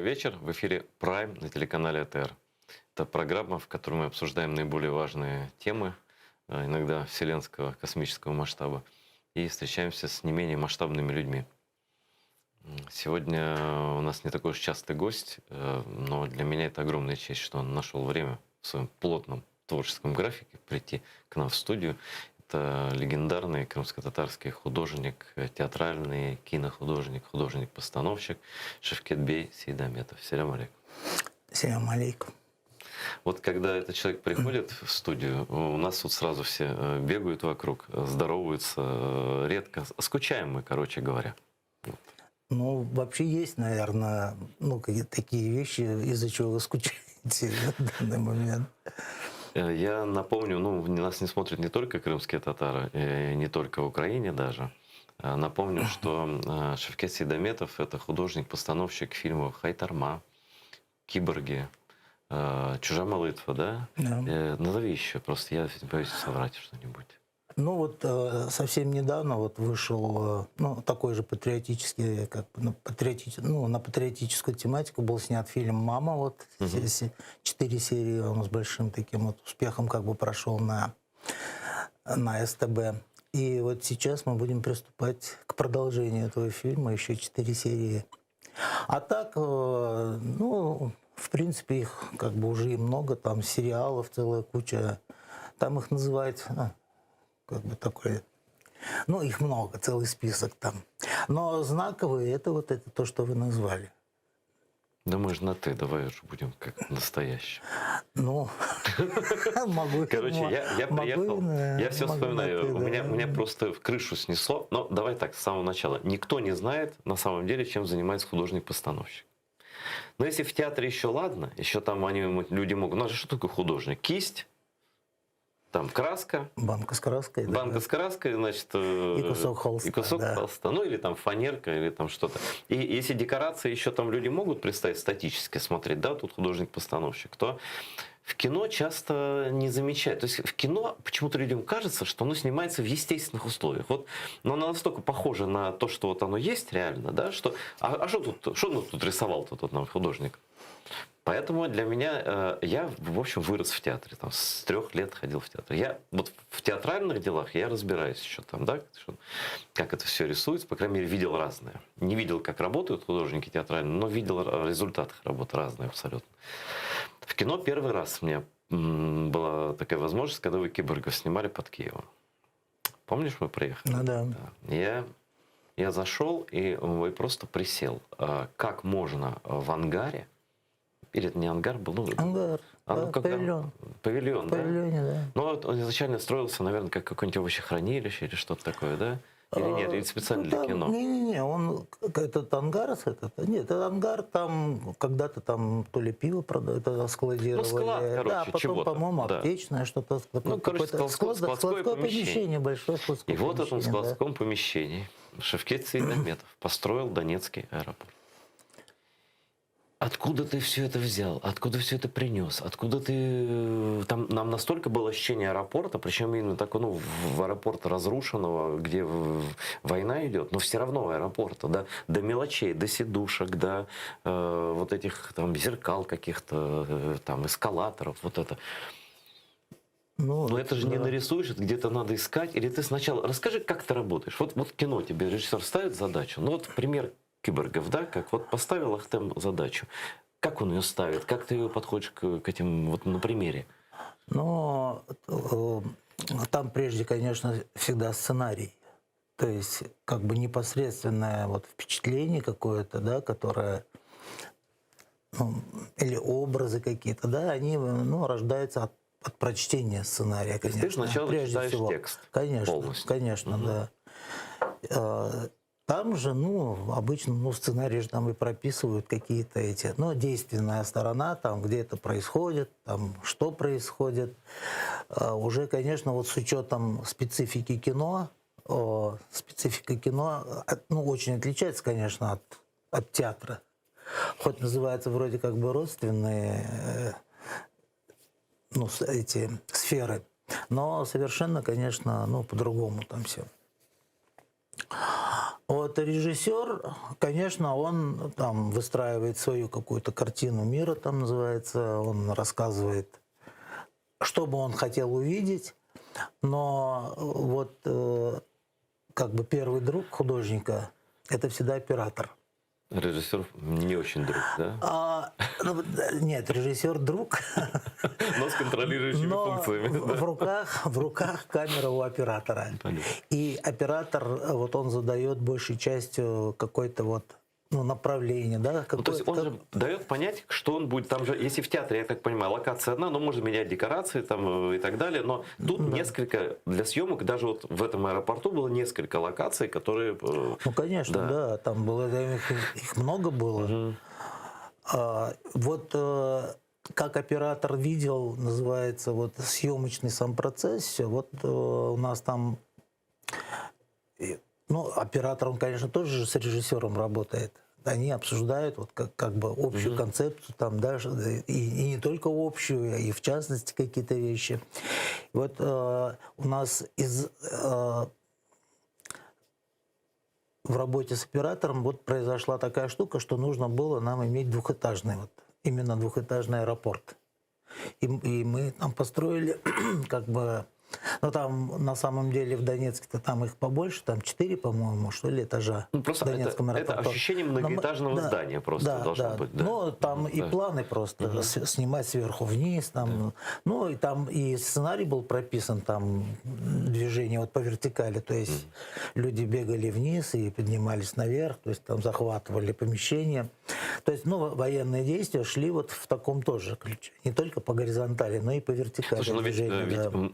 вечер. В эфире Prime на телеканале АТР. Это программа, в которой мы обсуждаем наиболее важные темы, иногда вселенского, космического масштаба, и встречаемся с не менее масштабными людьми. Сегодня у нас не такой уж частый гость, но для меня это огромная честь, что он нашел время в своем плотном творческом графике прийти к нам в студию. Это легендарный крымско-татарский художник, театральный кинохудожник, художник-постановщик Шевкетбей Сейдаметов. Селям алейкум. Селям алейкум. Вот когда этот человек приходит в студию, у нас тут сразу все бегают вокруг, здороваются, редко, скучаем мы, короче говоря. Вот. Ну, вообще есть, наверное, какие-то такие вещи, из-за чего вы скучаете в данный момент. Я напомню, нас не смотрят не только крымские татары, не только в Украине даже. Напомню, что Шевкет Сейдаметов — это художник-постановщик фильмов «Хайтарма», «Киборги», «Чужая молитва», да? Да. Назови еще, просто я боюсь соврать что-нибудь. Ну вот совсем недавно вот вышел такой же патриотический, на патриотическую тематику был снят фильм «Мама». Вот 4 серии, он с большим таким вот успехом как бы прошел на СТБ. И вот сейчас мы будем приступать к продолжению этого фильма, еще 4 серии. А так, в принципе, их как бы уже и много, там сериалов целая куча, там их называют... как бы такой, их много, целый список там. Но знаковые это то, что вы назвали. Да мы же на «ты», давай уже будем как настоящие. Ну, могу. Короче, я приехал, я все вспоминаю, у меня просто в крышу снесло. Но давай так, с самого начала. Никто не знает на самом деле, чем занимается художник-постановщик. Но если в театре еще ладно, еще там люди могут... У нас же что такое художник? Кисть, там краска. Банка с краской. Банка с краской, значит... И кусок холста. И кусок холста. Ну или там фанерка, или там что-то. И если декорации еще там люди могут представить статически смотреть, да, тут художник-постановщик, то в кино часто не замечают. То есть в кино почему-то людям кажется, что оно снимается в естественных условиях. Вот, но оно настолько похоже на то, что вот оно есть реально, да, что... А что тут рисовал-то тот нам художник? Поэтому для меня, я, в общем, вырос в театре, там, с 3 лет ходил в театр. Я вот в театральных делах я разбираюсь еще там, да, как это все рисуется, по крайней мере, видел разное. Не видел, как работают художники театральные, но видел результат их работы разные абсолютно. В кино первый раз у меня была такая возможность, когда вы «Киборгов» снимали под Киевом. Помнишь, мы приехали? Ну да. Я зашел и просто присел. Как можно в ангаре, или это не ангар был? Ангар, павильон. Павильон, да? Да. Ну, он изначально строился, наверное, как какое-нибудь овощехранилище или что-то такое, да? Или нет, или специально для кино? Не-не-не, этот ангар, нет, этот ангар там когда-то там то ли пиво продают, складировали. Ну, склад, короче, да, потом, чего-то. по-моему, аптечное что-то. Ну, короче, складское помещение. Большое складское помещение. И вот в этом складском да. помещении Шевкет Сейдаметов построил Донецкий аэропорт. Откуда ты все это взял? Откуда все это принес? Откуда ты... Там нам настолько было ощущение аэропорта, причем именно так, в аэропорта разрушенного, где война идет, но все равно аэропорта, да, до мелочей, до сидушек, до вот этих там зеркал каких-то, там эскалаторов, вот это. Но это же не нарисуешь, это где-то надо искать. Или ты сначала... Расскажи, как ты работаешь. Вот кино тебе режиссер ставит задачу. Ну вот пример «Киборгов», да, как вот поставил Ахтем задачу. Как он ее ставит? Как ты ее подходишь к этим вот на примере? Ну, там прежде, конечно, всегда сценарий. То есть как бы непосредственное вот впечатление какое-то, да, которое... или образы какие-то, да, они рождаются от прочтения сценария, конечно. Ты сначала прежде читаешь всего. текст Конечно, конечно, да. Там же, обычно, в сценарии же там и прописывают какие-то эти, действенная сторона, там, где это происходит, там, что происходит. Уже, конечно, вот с учетом специфики кино, специфика кино, очень отличается, конечно, от театра. Хоть называется вроде как бы родственные, эти сферы, но совершенно, конечно, по-другому там все. Вот режиссер, конечно, он там выстраивает свою какую-то картину мира, там называется, он рассказывает, что бы он хотел увидеть, но вот как бы первый друг художника – это всегда оператор. Режиссер не очень друг, да? Нет, режиссер друг, Но с контролирующими но функциями. Да. в руках камера у оператора. Понятно. И оператор, вот он задает большей частью какое-то вот направление, да? Ну, то есть он же дает понять, что он будет. Там же, если в театре, я так понимаю, локация одна, но можно менять декорации там и так далее. Но тут несколько для съемок, даже вот в этом аэропорту было несколько локаций, которые. Ну, конечно, да, там было, их много было. Вот как оператор видел, называется, вот съемочный сам процесс, все. Вот у нас там, ну, оператор, он, конечно, тоже с режиссером работает. Они обсуждают вот как бы общую концепцию, там, да, и не только общую, и в частности какие-то вещи. Вот у нас в работе с оператором вот произошла такая штука, что нужно было нам иметь двухэтажный, вот, именно двухэтажный аэропорт. И мы там построили как бы. Но там на самом деле в Донецке-то там их побольше, там 4, по-моему, что ли, этажа. Ну, просто в Донецком это аэропорту. ощущение многоэтажного здания просто должно быть. Да. Ну, там и планы просто снимать сверху вниз. Там, ну, и там и сценарий был прописан, там движение вот по вертикали. То есть люди бегали вниз и поднимались наверх, то есть там захватывали помещение. То есть, ну, военные действия шли вот в таком тоже ключе. Не только по горизонтали, но и по вертикали. Слушай, ну ведь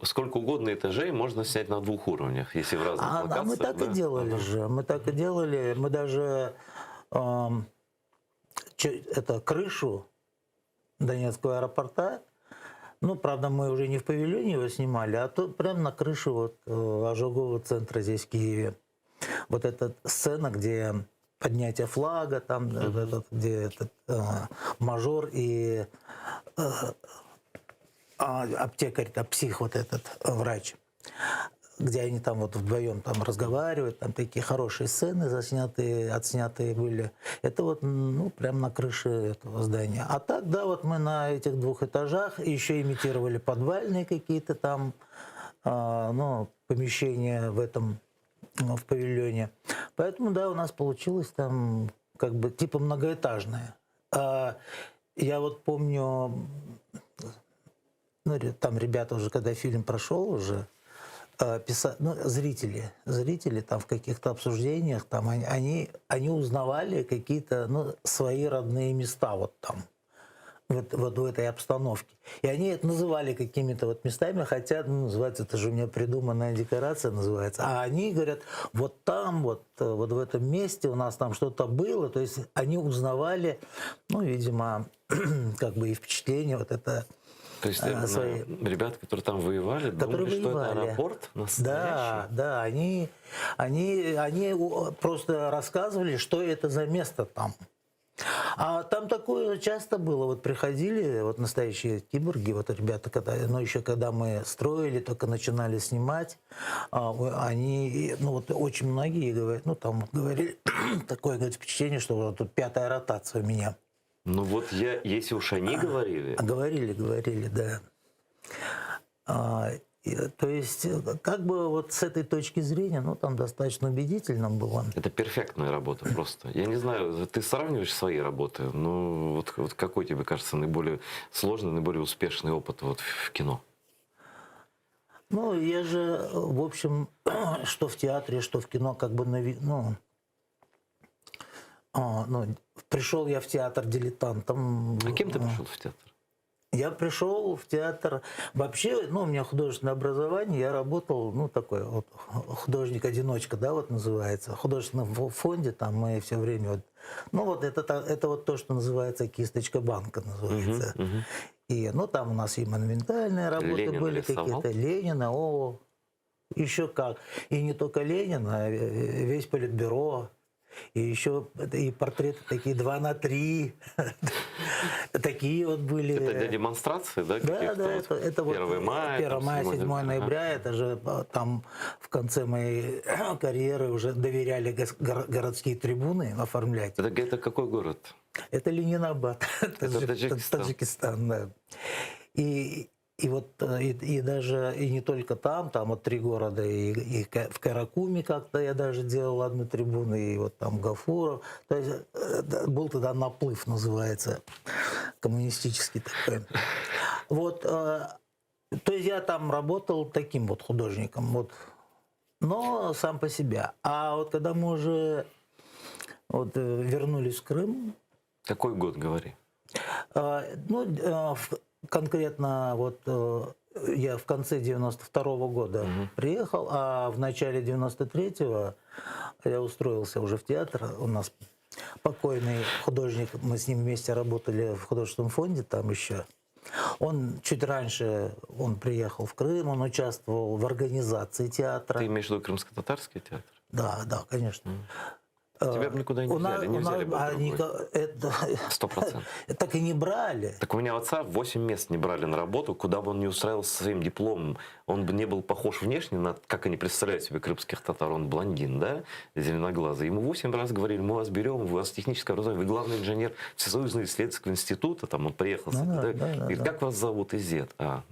сколько угодно этажей можно снять на 2 уровнях, если в разных локациях. А мы так и делали же. Мы так и делали. Мы даже это крышу Донецкого аэропорта, ну, правда, мы уже не в павильоне его снимали, а то прямо на крыше вот ожогового центра здесь, в Киеве. Вот эта сцена, где поднятие флага, там, где этот мажор и аптекарь, псих вот этот, врач, где они там вот вдвоем там разговаривают, там такие хорошие сцены отснятые были. Это вот, ну, прямо на крыше этого здания. А так, да, вот мы на этих 2 этажах еще имитировали подвальные какие-то там, ну, помещения в этом, в павильоне. Поэтому, да, у нас получилось там как бы типа многоэтажное. Я вот помню, ну, там ребята уже, когда фильм прошел уже, ну, зрители там в каких-то обсуждениях, там они узнавали какие-то, ну, свои родные места вот там, вот в этой обстановке. И они это называли какими-то вот местами, хотя, ну, называется, это же у меня придуманная декорация называется. А они говорят, вот там, вот в этом месте у нас там что-то было. То есть они узнавали, ну, видимо, как бы и впечатление вот это. То есть ребята, которые там воевали, думали, что это аэропорт настоящий? Да, они просто рассказывали, что это за место там. А там такое часто было. Вот приходили вот настоящие киборги, вот ребята, когда мы строили, только начинали снимать, они, ну вот очень многие говорят, ну там говорили, такое, говорит, впечатление, что вот тут 5-я ротация у меня. Ну вот если уж они говорили. Говорили, да. То есть, как бы вот с этой точки зрения, ну, там достаточно убедительно было. Это перфектная работа просто. Я не знаю, ты сравниваешь свои работы, ну, вот какой тебе кажется наиболее сложный, наиболее успешный опыт вот в кино? Ну, я же, в общем, что в театре, что в кино, как бы, пришел я в театр дилетантом. А кем ты пришел в театр? Я пришел в театр. Вообще, ну, у меня художественное образование, я работал, ну, такой вот художник-одиночка, да, вот называется. В художественном фонде там мы все время вот. Ну, вот это вот то, что называется кисточка банка, называется. И, ну, там у нас и монументальные работы Ленина были рисовал? какие-то. Ленина, еще как. И не только Ленина, а весь политбюро. И еще и портреты такие 2 на 3. Такие вот были. Это для демонстрации, да? Да, каких-то да, вот это вот 1 мая. 1 там, мая, 7 ага. ноября, это же там в конце моей карьеры уже доверяли городские трибуны оформлять. Это какой город? Это Ленинабад, Таджикистан. Таджикистан, да. И вот и даже и не только там вот 3 города, и в Каракуме как-то я даже делал одну трибуну, и вот там Гафуров. То есть был тогда наплыв, называется, коммунистический такой. Вот, то есть я там работал таким вот художником, вот, но сам по себе. А вот когда мы уже вот вернулись в Крым. Какой год, говори? Конкретно вот я в конце 92-го года приехал, а в начале 93-го я устроился уже в театр. У нас покойный художник, мы с ним вместе работали в художественном фонде там еще. Он чуть раньше, он приехал в Крым, он участвовал в организации театра. Ты имеешь в виду крымско-татарский театр? Да, конечно. Тебя бы никуда не взяли, не взяли бы другой. 100%. Так и не брали. Так у меня отца 8 мест не брали на работу, куда бы он не устраивался со своим дипломом. Он бы не был похож внешне на, как они представляют себе крымских татар. Он блондин, да, зеленоглазый. Ему 8 раз говорили: мы вас берем, у вас техническое образование, вы главный инженер Всесоюзного исследовательского института. Там он приехал. Говорит: как вас зовут? Изет. Да.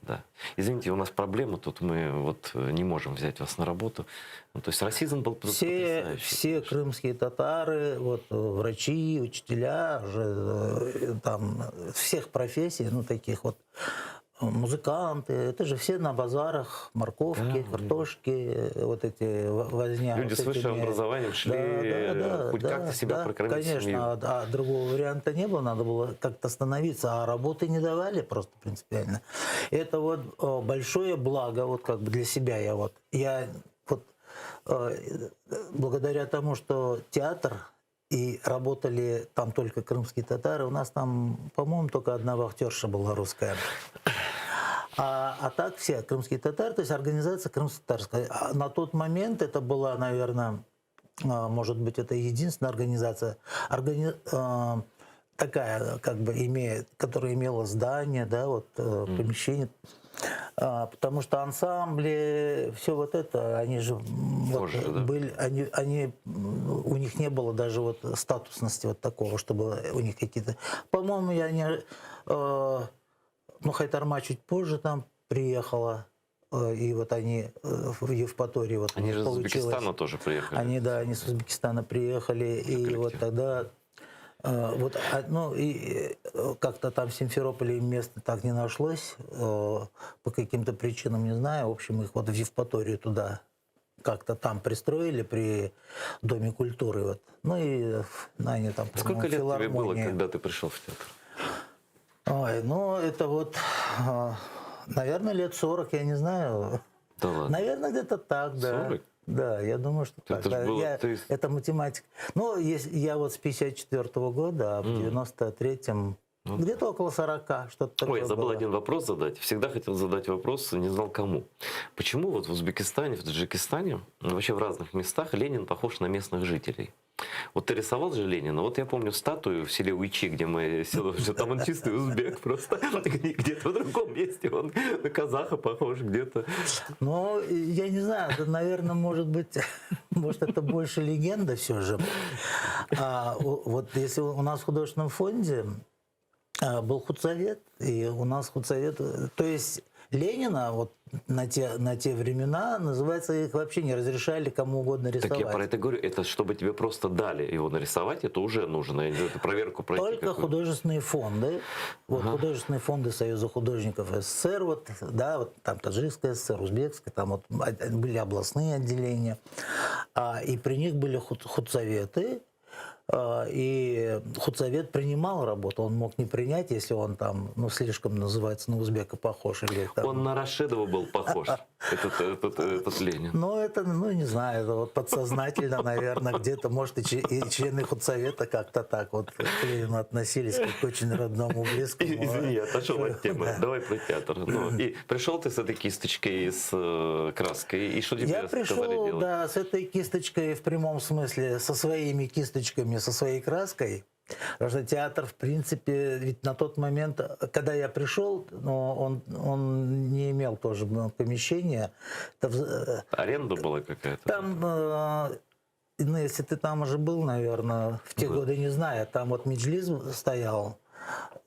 Извините, у нас проблема, тут мы вот не можем взять вас на работу. Ну, то есть расизм был потрясающий. Все крымские татары, вот, врачи, учителя, уже, там, всех профессий, ну, таких вот, музыканты, это же все на базарах, морковки, картошки, вот эти возня. Люди вот с высшим образованием шли хоть как-то себя прокормить. Конечно, семью. а другого варианта не было, надо было как-то становиться, а работы не давали просто принципиально. Это вот большое благо, вот как бы для себя я вот благодаря тому, что театр и работали там только крымские татары, у нас там, по-моему, только одна вахтерша была русская. А так все крымские татары, то есть организация крымско-татарская. На тот момент это была, наверное, может быть, это единственная организация, такая, как бы, которая имела здание, да, вот, помещение. Потому что ансамбли, все вот это, они же Позже, вот, да? были, у них не было даже вот статусности вот такого, чтобы у них какие-то... По-моему, Хайтарма чуть позже там приехала, и вот они в Евпатории вот Они же из получилось. Узбекистана тоже приехали. Они с Узбекистана приехали, и вот тогда... и как-то там в Симферополе места так не нашлось, по каким-то причинам, не знаю. В общем, их вот в Евпаторию туда как-то там пристроили при Доме культуры. Вот. Ну и они там... Сколько лет тебе было, когда ты пришел в театр? Это вот, наверное, лет 40, я не знаю. Да ладно? Наверное, где-то так, да. 40? Да, я думаю, что так. Это, это математика. Ну, я вот с 54-го года, а в 93-м где-то около 40, что-то такое. Ой, забыл было. один вопрос задать. Всегда хотел задать вопрос, не знал кому. Почему вот в Узбекистане, в Таджикистане, вообще в разных местах Ленин похож на местных жителей? Вот ты рисовал же Ленина. Вот я помню статую в селе Уйчи, где мы село, там он чистый узбек просто. Где-то в другом месте он на казаха похож, где-то. Ну, я не знаю, это, наверное, может быть, может, это больше легенда все же. Вот если у нас в художественном фонде был худсовет, и у нас худсовет, то есть Ленина вот на те времена, называется, их вообще не разрешали кому угодно рисовать. Так я про это говорю, это чтобы тебе просто дали его нарисовать, это уже нужно, это проверку пройти. Только какую-то. Художественные фонды, вот художественные фонды Союза художников СССР, вот, да, вот там Таджикская ССР, Узбекская, там вот были областные отделения, и при них были худсоветы, И худсовет принимал работу, он мог не принять, если он там, ну, слишком, называется, на узбека похож. Или, там... Он на Рашидова был похож, этот Ленин. Ну, это, ну, не знаю, это вот подсознательно, наверное, где-то, может, и члены худсовета как-то так вот к Ленину относились, как к очень родному, близкому. Извини, отошел от темы. Да. Давай про театр. Ну, и пришел ты с этой кисточкой, с краской, и что тебе Я сказали пришел, делать? да, с этой кисточкой в прямом смысле, со своими кисточками, со своей краской. Потому что театр, в принципе, ведь на тот момент, когда я пришел, ну, он не имел тоже помещения. Аренда была какая-то? Там, ну, если ты там уже был, наверное, в те годы, не знаю, там вот Меджлис стоял,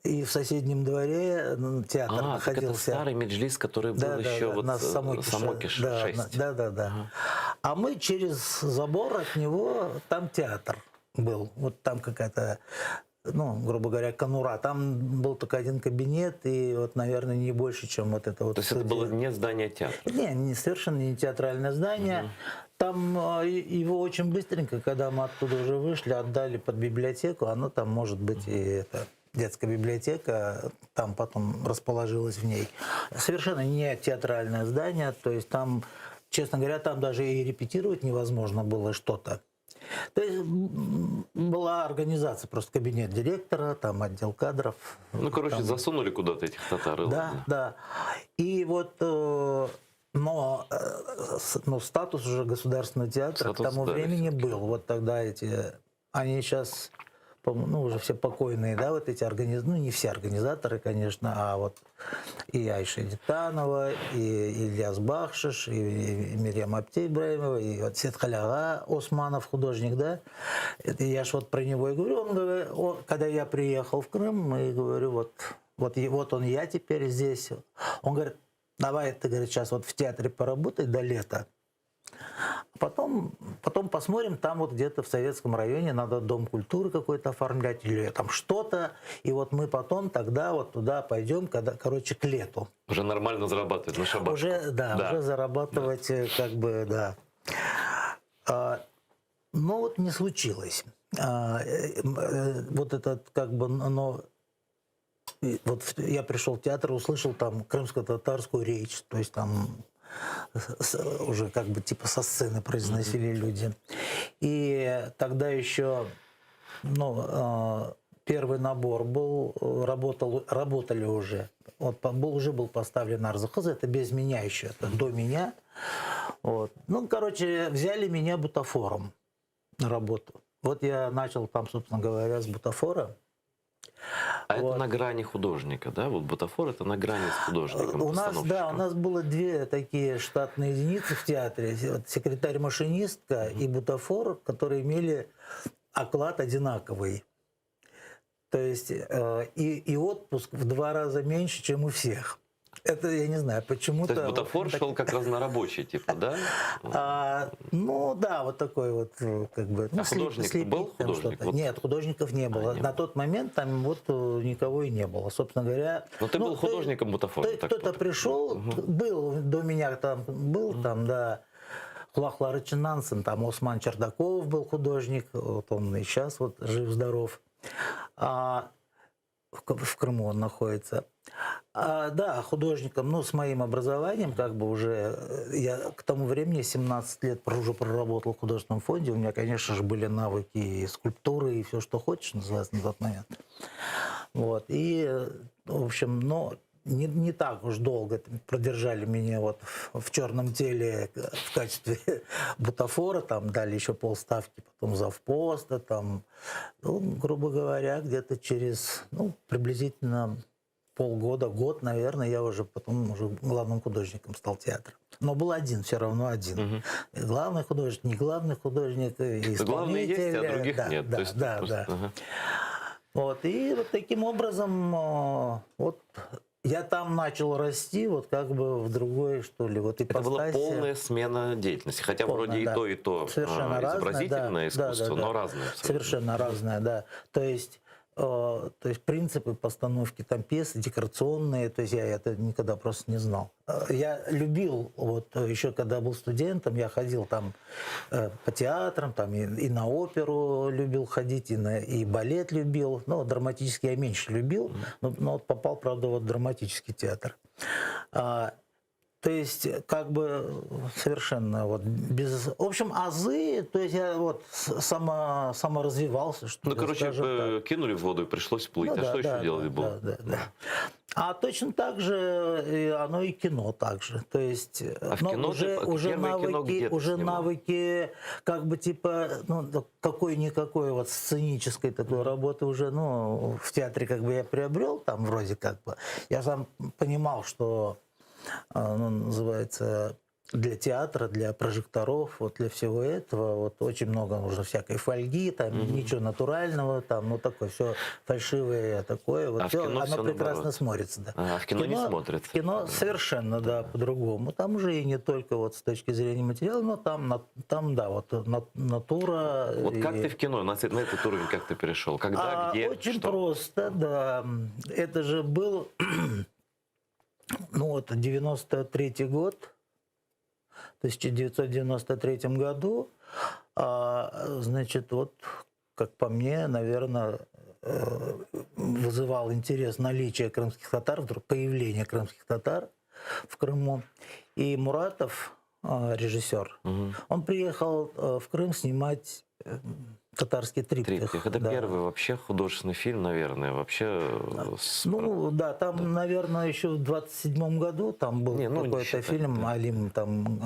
и в соседнем дворе театр Так находился. это старый Меджлис, который был еще вот на Самокиш 6. Да. А мы через забор от него, там театр был. Вот там какая-то, ну, грубо говоря, конура. Там был только один кабинет, и вот, наверное, не больше, чем вот это вот. То есть это было не здание театра? Не, совершенно не театральное здание. Там его очень быстренько, когда мы оттуда уже вышли, отдали под библиотеку. Оно там, может быть, и это... Детская библиотека, там потом расположилась в ней. Совершенно не театральное здание, то есть там, честно говоря, там даже и репетировать невозможно было что-то. То есть была организация, просто кабинет директора, там отдел кадров. Ну, короче, там... засунули куда-то этих татар. Да. И вот... Но статус уже государственного театра к тому времени был. Вот тогда они сейчас... Ну, уже все покойные, да, вот эти организаторы, ну, не все организаторы, конечно, а вот и Айша Дитанова, и Ильяс Бахшиш, и Мирьям Аптей Ибраимова, и вот Сетхаляга Османов, художник, да. Это я ж вот про него и говорю. Он говорит, когда я приехал в Крым, и говорю, вот он я теперь здесь. Он говорит, давай ты, говорит, сейчас вот в театре поработай до лета. Потом посмотрим, там вот где-то в Советском районе надо дом культуры какой-то оформлять или там что-то. И вот мы потом тогда вот туда пойдем, короче, к лету. Уже нормально зарабатывать на шабашку. Уже зарабатывать, как бы, да. Но вот не случилось. Вот этот, как бы, но... Вот я пришел в театр, услышал там крымско-татарскую речь, то есть там... уже как бы типа со сцены произносили люди. И тогда еще, ну, первый набор был, работали уже. Вот уже был поставлен Арзахаз, это без меня еще, это до меня. Вот. Ну, короче, взяли меня бутафором на работу. Вот я начал там, собственно говоря, с бутафора. А вот. Это на грани художника, да? Вот бутафор это на грани с художником. У нас было две такие штатные единицы в театре. Вот секретарь-машинистка и бутафор, которые имели оклад одинаковый. То есть и отпуск в 2 раза меньше, чем у всех. Это я не знаю, почему-то... То есть бутафор шел как разнорабочий, типа, да? Ну да, вот такой вот, как бы... А художник был? Вот. Нет, художников не было. На тот момент там вот никого и не было, собственно говоря. Но ты был художником бутафора? Кто-то пришел, был до меня там, да, Хулахла Рычинансен, там Осман Чердаков был художник, вот он и сейчас вот жив-здоров. В Крыму он находится. Да, художником, ну, с моим образованием, как бы уже, я к тому времени 17 лет уже проработал в художественном фонде, у меня, конечно же, были навыки и скульптуры, и все, что хочешь, называется на тот момент. Вот, и, в общем, но не так уж долго продержали меня вот в черном теле в качестве бутафора, там дали еще полставки, потом завпоста, там, ну, грубо говоря, где-то через, ну, приблизительно полгода, год, наверное, я уже потом уже главным художником стал театра. Но был один, все равно один. Главный художник, не главный художник, исполнитель. Главный есть, а других нет. Да. Вот, и вот таким образом, вот я там начал расти, вот как бы в другой, что ли, вот ипостаси. Это была полная смена деятельности, хотя вроде и то совершенно изобразительное разное, искусство, но разное. Совершенно разное, да. То есть то есть принципы постановки там пьесы, декорационные, то есть я это никогда просто не знал. Я любил, вот еще когда был студентом, я ходил там по театрам, там и на оперу любил ходить, и балет любил, но драматический я меньше любил, но вот попал, правда, вот в драматический театр. То есть, как бы совершенно вот без... В общем, азы, то есть я вот саморазвивался, что Ну, ли, короче, скажем так. кинули в воду и пришлось плыть. Ну А да, что еще да, делать да, было? да. А точно так же оно и кино также. То есть, А в но кино ты уже первое кино где ты уже снимал? навыки, как бы типа, ну, какой-никакой вот сценической такой работы уже, ну, в театре как бы я приобрел, там вроде как бы. Я сам понимал, что ну, называется, для театра, для прожекторов, вот для всего этого, вот очень много нужно всякой фольги, там ничего натурального, там, ну такое все фальшивое такое, вот А в всё, кино оно всё прекрасно наоборот. смотрится, да. А в кино не смотрится. В кино совершенно, да, по-другому. Там уже и не только вот с точки зрения материала, но там да, вот натура. Вот как и- ты в кино, на этот уровень как ты перешел? Когда, где, Очень что? просто, да. Это же был, ну вот, 93-й год. В 1993 году, значит, вот, как по мне, наверное, вызывал интерес наличие крымских татар, вдруг появление крымских татар в Крыму. И Муратов, режиссер, он приехал в Крым снимать татарский триптих. Триптих. Это да. первый вообще художественный фильм, наверное, вообще. Ну, да, там, наверное, еще в 27-м году там был Не, ну, не какой-то считай, фильм да. «Алим», там,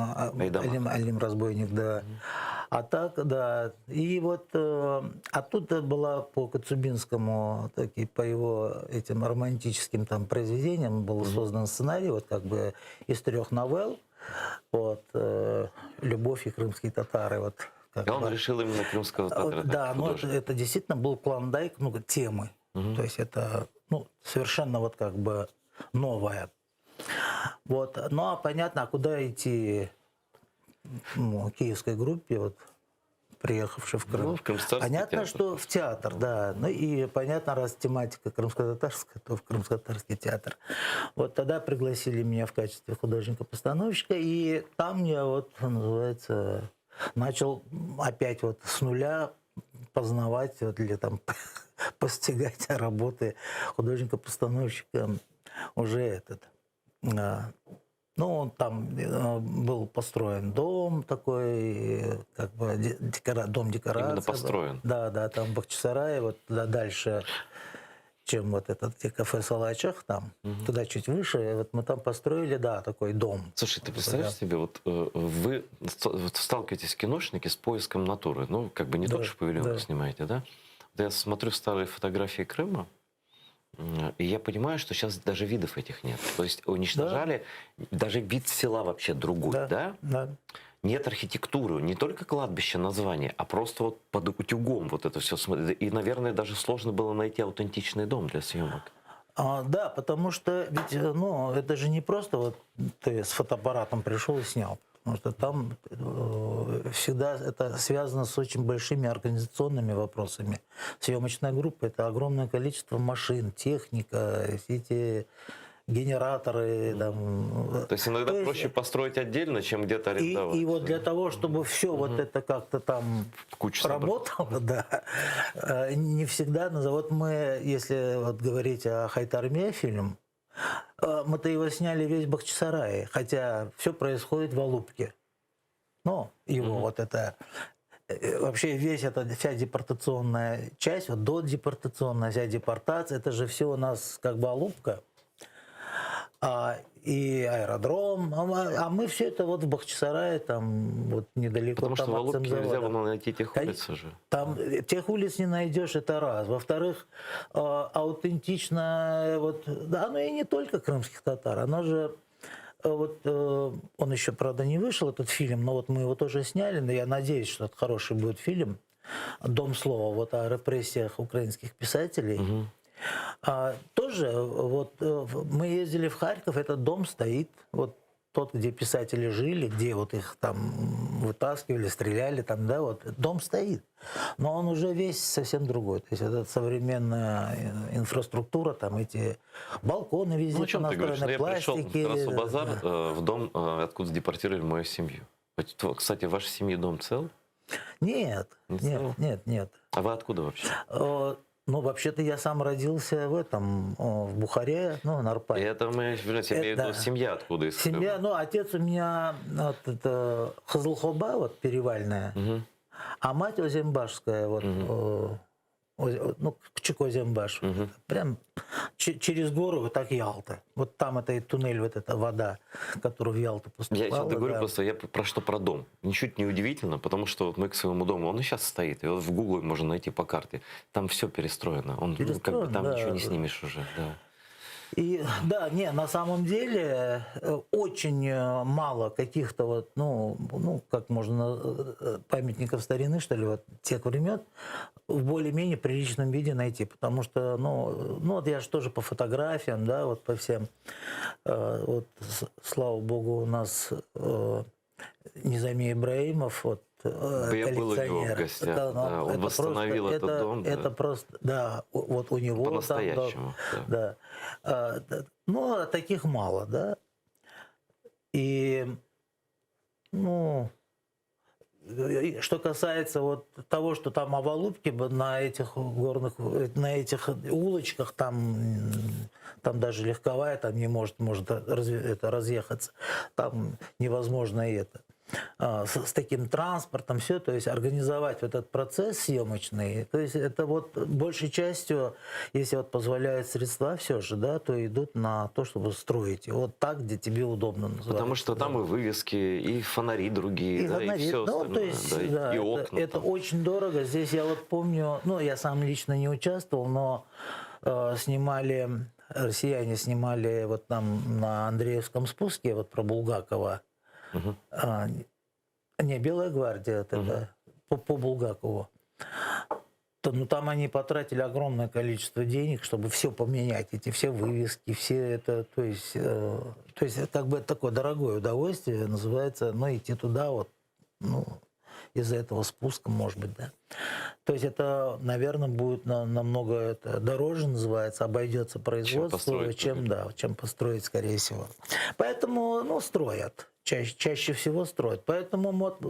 «Алим разбойник», да. А так, да. И вот оттуда была по Коцюбинскому, таки по его этим романтическим там произведениям был создан сценарий, вот как бы из 3 новелл, вот, «Любовь и крымские татары», вот. И он решил именно крымского татара. Да, но это действительно был клондайк, ну, темы. То есть это, ну, совершенно вот как бы новое. Вот. Ну, а понятно, а куда идти киевской группе, вот, приехавшей в Крым? Ну, в Крымско-татарский Понятно, театр. что в театр, да. Ну и понятно, раз тематика крымско-татарская, то в Крымско-татарский театр. Вот тогда пригласили меня в качестве художника-постановщика, и там я вот, называется, начал опять вот с нуля познавать вот, или там постигать работы художника-постановщика уже этот. Ну, он там был построен дом такой, как бы дом декорации. Именно построен. Да, там в Бахчисарае, вот туда дальше, чем вот этот где кафе «Салачах», там, туда чуть выше, вот мы там построили, да, такой дом. Слушай, ты представляешь себе, вот вы сталкиваетесь, киношники, с поиском натуры. Ну, как бы не только что павильон да. снимаете, да? Вот я смотрю старые фотографии Крыма, и я понимаю, что сейчас даже видов этих нет. То есть уничтожали даже вид села вообще другой, да? Да. Нет архитектуры, не только кладбище, название, а просто вот под утюгом вот это все. И, наверное, даже сложно было найти аутентичный дом для съемок. Да, потому что ведь, ну, это же не просто вот ты с фотоаппаратом пришел и снял. Потому что там всегда это связано с очень большими организационными вопросами. Съемочная группа – это огромное количество машин, техника, все эти генераторы. Там. То есть иногда проще построить отдельно, чем где-то арендовать. И вот для того, чтобы все вот это как-то там работало, да, не всегда. Вот мы, если вот говорить о Хайтарме фильм, мы-то его сняли весь в Бахчисарае, хотя все происходит в Алупке. Ну, его вот это... Вообще вся депортационная часть, вот додепортационная, вся депортация, это же все у нас как бы Алупка. И аэродром, а мы все это вот в Бахчисарае, там вот недалеко. Потому там что в Алупке нельзя цемзавода. было найти тех улиц уже. Там тех улиц не найдешь, это раз. Во-вторых, аутентично, вот, да, оно и не только крымских татар, оно же, вот, он еще, правда, не вышел, этот фильм, но вот мы его тоже сняли, но я надеюсь, что это хороший будет фильм «Дом слова», вот о репрессиях украинских писателей. Тоже вот мы ездили в Харьков, этот дом стоит, вот тот, где писатели жили, где вот их там вытаскивали, стреляли, там, да, вот дом стоит. Но он уже весь совсем другой. То есть это современная инфраструктура, там эти балконы везде Ну, о чем ты говоришь? Ну, настроены, я пришел пластики. в Тарасу-Базар, да. в дом, откуда сдепортировали мою семью. Кстати, в вашей семье дом цел? Нет, Не цел? нет. А вы откуда вообще? Ну, вообще-то я сам родился в этом, в Бухаре, ну, на И Арпаде. это мы, я имею в виду, Да. семья откуда из Семья, Крыма? ну, отец у меня вот это Хазылхоба, вот перевальная, Мгм. а мать Озембашская, вот, ну, Кчик-Озембаш. Мгм. Прям через гору вот так Ялта. Вот там это и туннель, вот эта вода, которая в Ялту поступала. Я сейчас говорю да. просто, я про дом. Ничуть не удивительно, потому что вот мы к своему дому, он и сейчас стоит, и вот в Гугле можно найти по карте. Там все перестроено. Он, ну, как бы Перестроено, там да. ничего не снимешь уже. Да. И да, не, на самом деле очень мало каких-то вот, ну, как можно, памятников старины, что ли, вот тех времен в более-менее приличном виде найти, потому что, ну вот я же тоже по фотографиям, да, вот по всем, вот слава богу, у нас Низами Ибраимов, вот, Я был у него в коллекционер. гостях, Это, да, он это восстановил просто, этот дом. Да. Это просто, да, вот у него там, По-настоящему. Да. да. Ну, а таких мало, да. И, ну, что касается вот того, что там Авалупки на этих горных, на этих улочках, там даже легковая там не может это разъехаться, там невозможно это. С таким транспортом, все, то есть организовать вот этот процесс съемочный, то есть это вот большей частью, если вот позволяют средства все же, да, то идут на то, чтобы строить. И вот так, где тебе удобно называется. Потому что да. там и вывески, и фонари другие, И да, фонари. и все Ну, остальное. то есть, Да, да, и окна. это там. очень дорого. Здесь я вот помню, ну, я сам лично не участвовал, но снимали, россияне снимали вот там на Андреевском спуске, вот про Булгакова. Мгм. Не, Белая гвардия, это по Булгакову. Ну, там они потратили огромное количество денег, чтобы все поменять, эти все вывески, все это, то есть это как бы такое дорогое удовольствие, называется, ну, идти туда вот, ну, из-за этого спуска, может быть, да. То есть это, наверное, будет намного это, дороже, называется, обойдется производство, чем построить, скорее всего. Поэтому, ну, строят. Чаще всего строят. Поэтому вот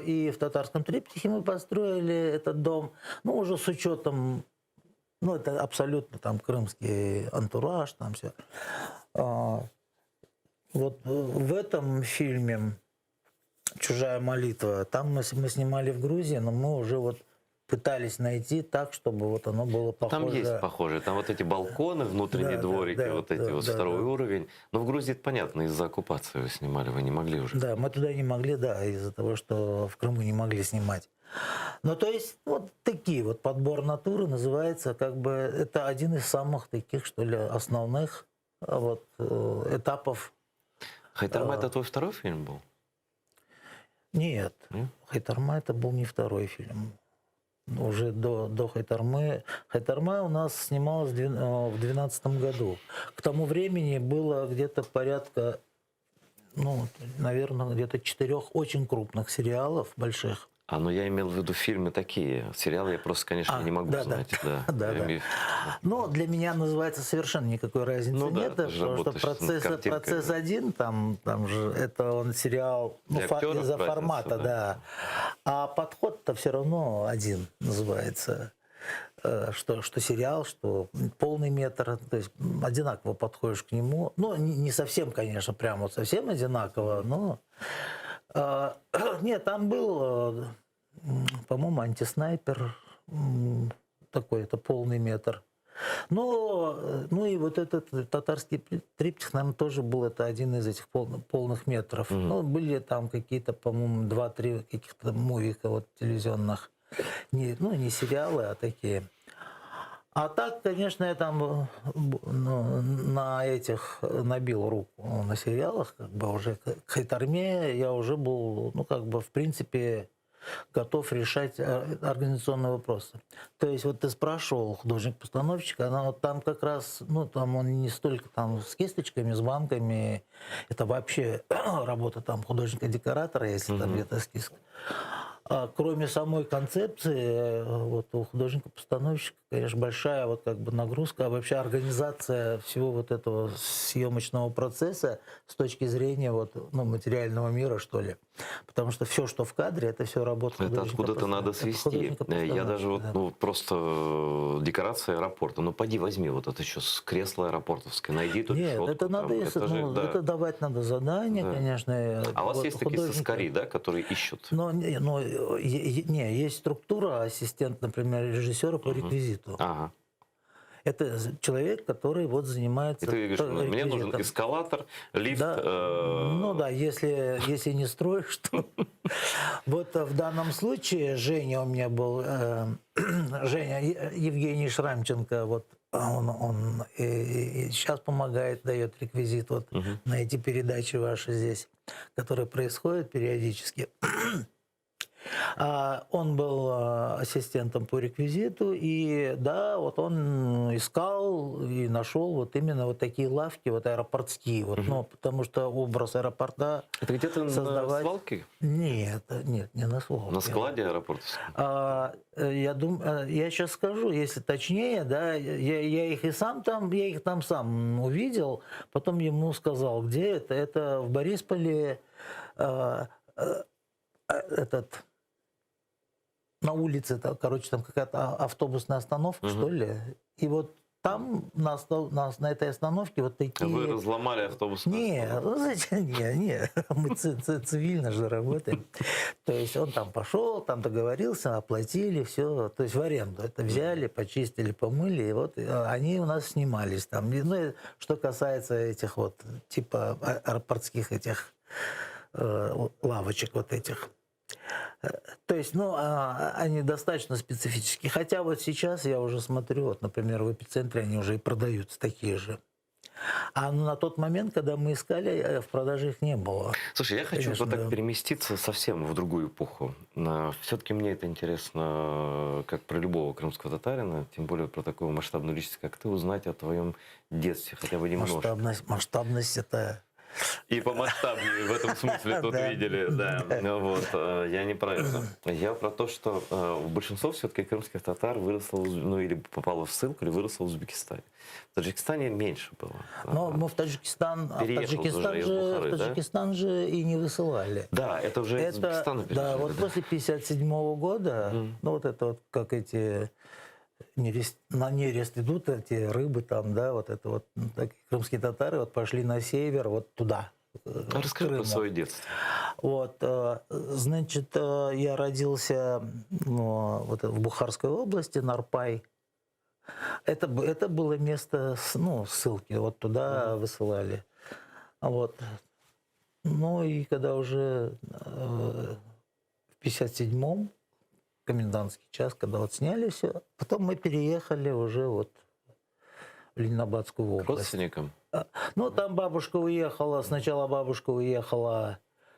и в Татарском триптихе мы построили этот дом, ну, уже с учетом, ну, это абсолютно там крымский антураж, там все. Вот в этом фильме «Чужая молитва», там мы снимали в Грузии, но мы уже вот пытались найти так, чтобы вот оно было похоже. Там есть похожие, там вот эти балконы, внутренние дворики, вот эти вот второй уровень. Но в Грузии это понятно, из-за оккупации вы снимали, вы не могли уже. Да, мы туда не могли, да, из-за того, что в Крыму не могли снимать. Ну, то есть, вот такие вот подбор натуры называется, как бы, это один из самых таких, что ли, основных вот этапов. Хайтарма это твой второй фильм был? Нет, Нет? Хайтарма это был не второй фильм. Уже до Хайтармы. Хайтарма у нас снималась в 2012 году. К тому времени было где-то порядка, ну, наверное, где-то 4 очень крупных сериалов больших. Ну я имел в виду фильмы такие. Сериалы я просто, конечно, не могу знать. Да. Да. Но для меня, называется, совершенно никакой разницы нет, потому что процесс один, там же это он сериал, ну, из-за формата, да. А подход-то все равно один называется. Что сериал, что полный метр, то есть одинаково подходишь к нему. Ну, не совсем, конечно, прям вот совсем одинаково, но... Нет, там был, по-моему, антиснайпер, такой, это полный метр. Ну и вот этот татарский триптих, наверное, тоже был это один из этих полных метров. Ну, были там какие-то, по-моему, 2-3 каких-то мувика вот телевизионных. Не сериалы, а такие. А так, конечно, я там на этих набил руку на сериалах, как бы уже к Хайтарме я уже был, ну, как бы, в принципе, готов решать организационные вопросы. То есть вот ты спрашивал художник-постановщик, она вот там как раз, ну там он не столько там с кисточками, с банками, это вообще работа там художника-декоратора, если там где-то эскиз. А кроме самой концепции, вот у художника-постановщика, конечно, большая вот как бы нагрузка, а вообще организация всего вот этого съемочного процесса с точки зрения вот, ну, материального мира, что ли. Потому что все, что в кадре, это все работа Это откуда-то надо свести. Я даже вот, да. ну, просто декорация аэропорта. Ну, поди возьми вот это еще с кресла аэропортовской, найди тут Нет, щетку это там. надо, Это же, ну, да. это давать надо задание, Да. конечно. А у вас вот есть такие художника. соскари, да, которые ищут? Но, не, есть структура, ассистент, например, режиссера по реквизиту. Ага. Это человек, который вот занимается И ты говоришь, ну, мне нужен реквизитом. эскалатор, лифт. Да, ну да, если не строишь, то... Вот в данном случае Женя у меня был, Женя Евгений Шрамченко, вот он и сейчас помогает, дает реквизит вот на эти передачи ваши здесь, которые происходят периодически. Он был ассистентом по реквизиту, и да, вот он искал и нашел вот именно вот такие лавки, вот аэропортские, вот, ну, потому что образ аэропорта Это где-то создавать... на свалке? Нет, не на свалке. На складе аэропортовском? Я думаю, я сейчас скажу, если точнее, да, я их и сам там, я их там сам увидел, потом ему сказал, где это. Это в Борисполе на улице, короче, там какая-то автобусная остановка, что ли. И вот там на этой остановке вот такие... Вы разломали автобусную остановку? Не, мы цивильно же работаем. То есть он там пошел, там договорился, оплатили, все, то есть в аренду это взяли, почистили, помыли, и вот они у нас снимались там. Ну, что касается этих вот, типа аэропортских этих лавочек вот этих. То есть, ну, они достаточно специфические. Хотя вот сейчас я уже смотрю, вот, например, в «Эпицентре» они уже и продаются такие же. А на тот момент, когда мы искали, в продаже их не было. Слушай, я хочу Конечно, вот так да. переместиться совсем в другую эпоху. Все-таки мне это интересно, как про любого крымского татарина, тем более про такую масштабную личность, как ты, узнать о твоем детстве, хотя бы немножко. Масштабность это... И помасштабнее в этом смысле тут Да. видели, да. Вот, я не про это. Я про то, что большинство все-таки крымских татар выросло, ну или попало в ссылку, или выросло в Узбекистане. В Таджикистане меньше было. Но мы в Таджикистан, Переехал уже из Бухары, да? Таджикистан же и не высылали. Да, это уже из Узбекистана перешли. Да, вот после 1957 года, ну вот это вот как эти... на нерест идут эти рыбы там, да, вот это вот такие крымские татары вот пошли на север, вот туда. Расскажи про свое детство. Вот, значит, я родился вот в Бухарской области, Нарпай. Это было место, ну, ссылки, вот туда высылали. Вот. Ну и когда уже в 57-м, комендантский час, когда вот сняли все, потом мы переехали уже вот в Ленинабадскую К область. родственникам? Ну, там бабушка уехала, сначала бабушка уехала,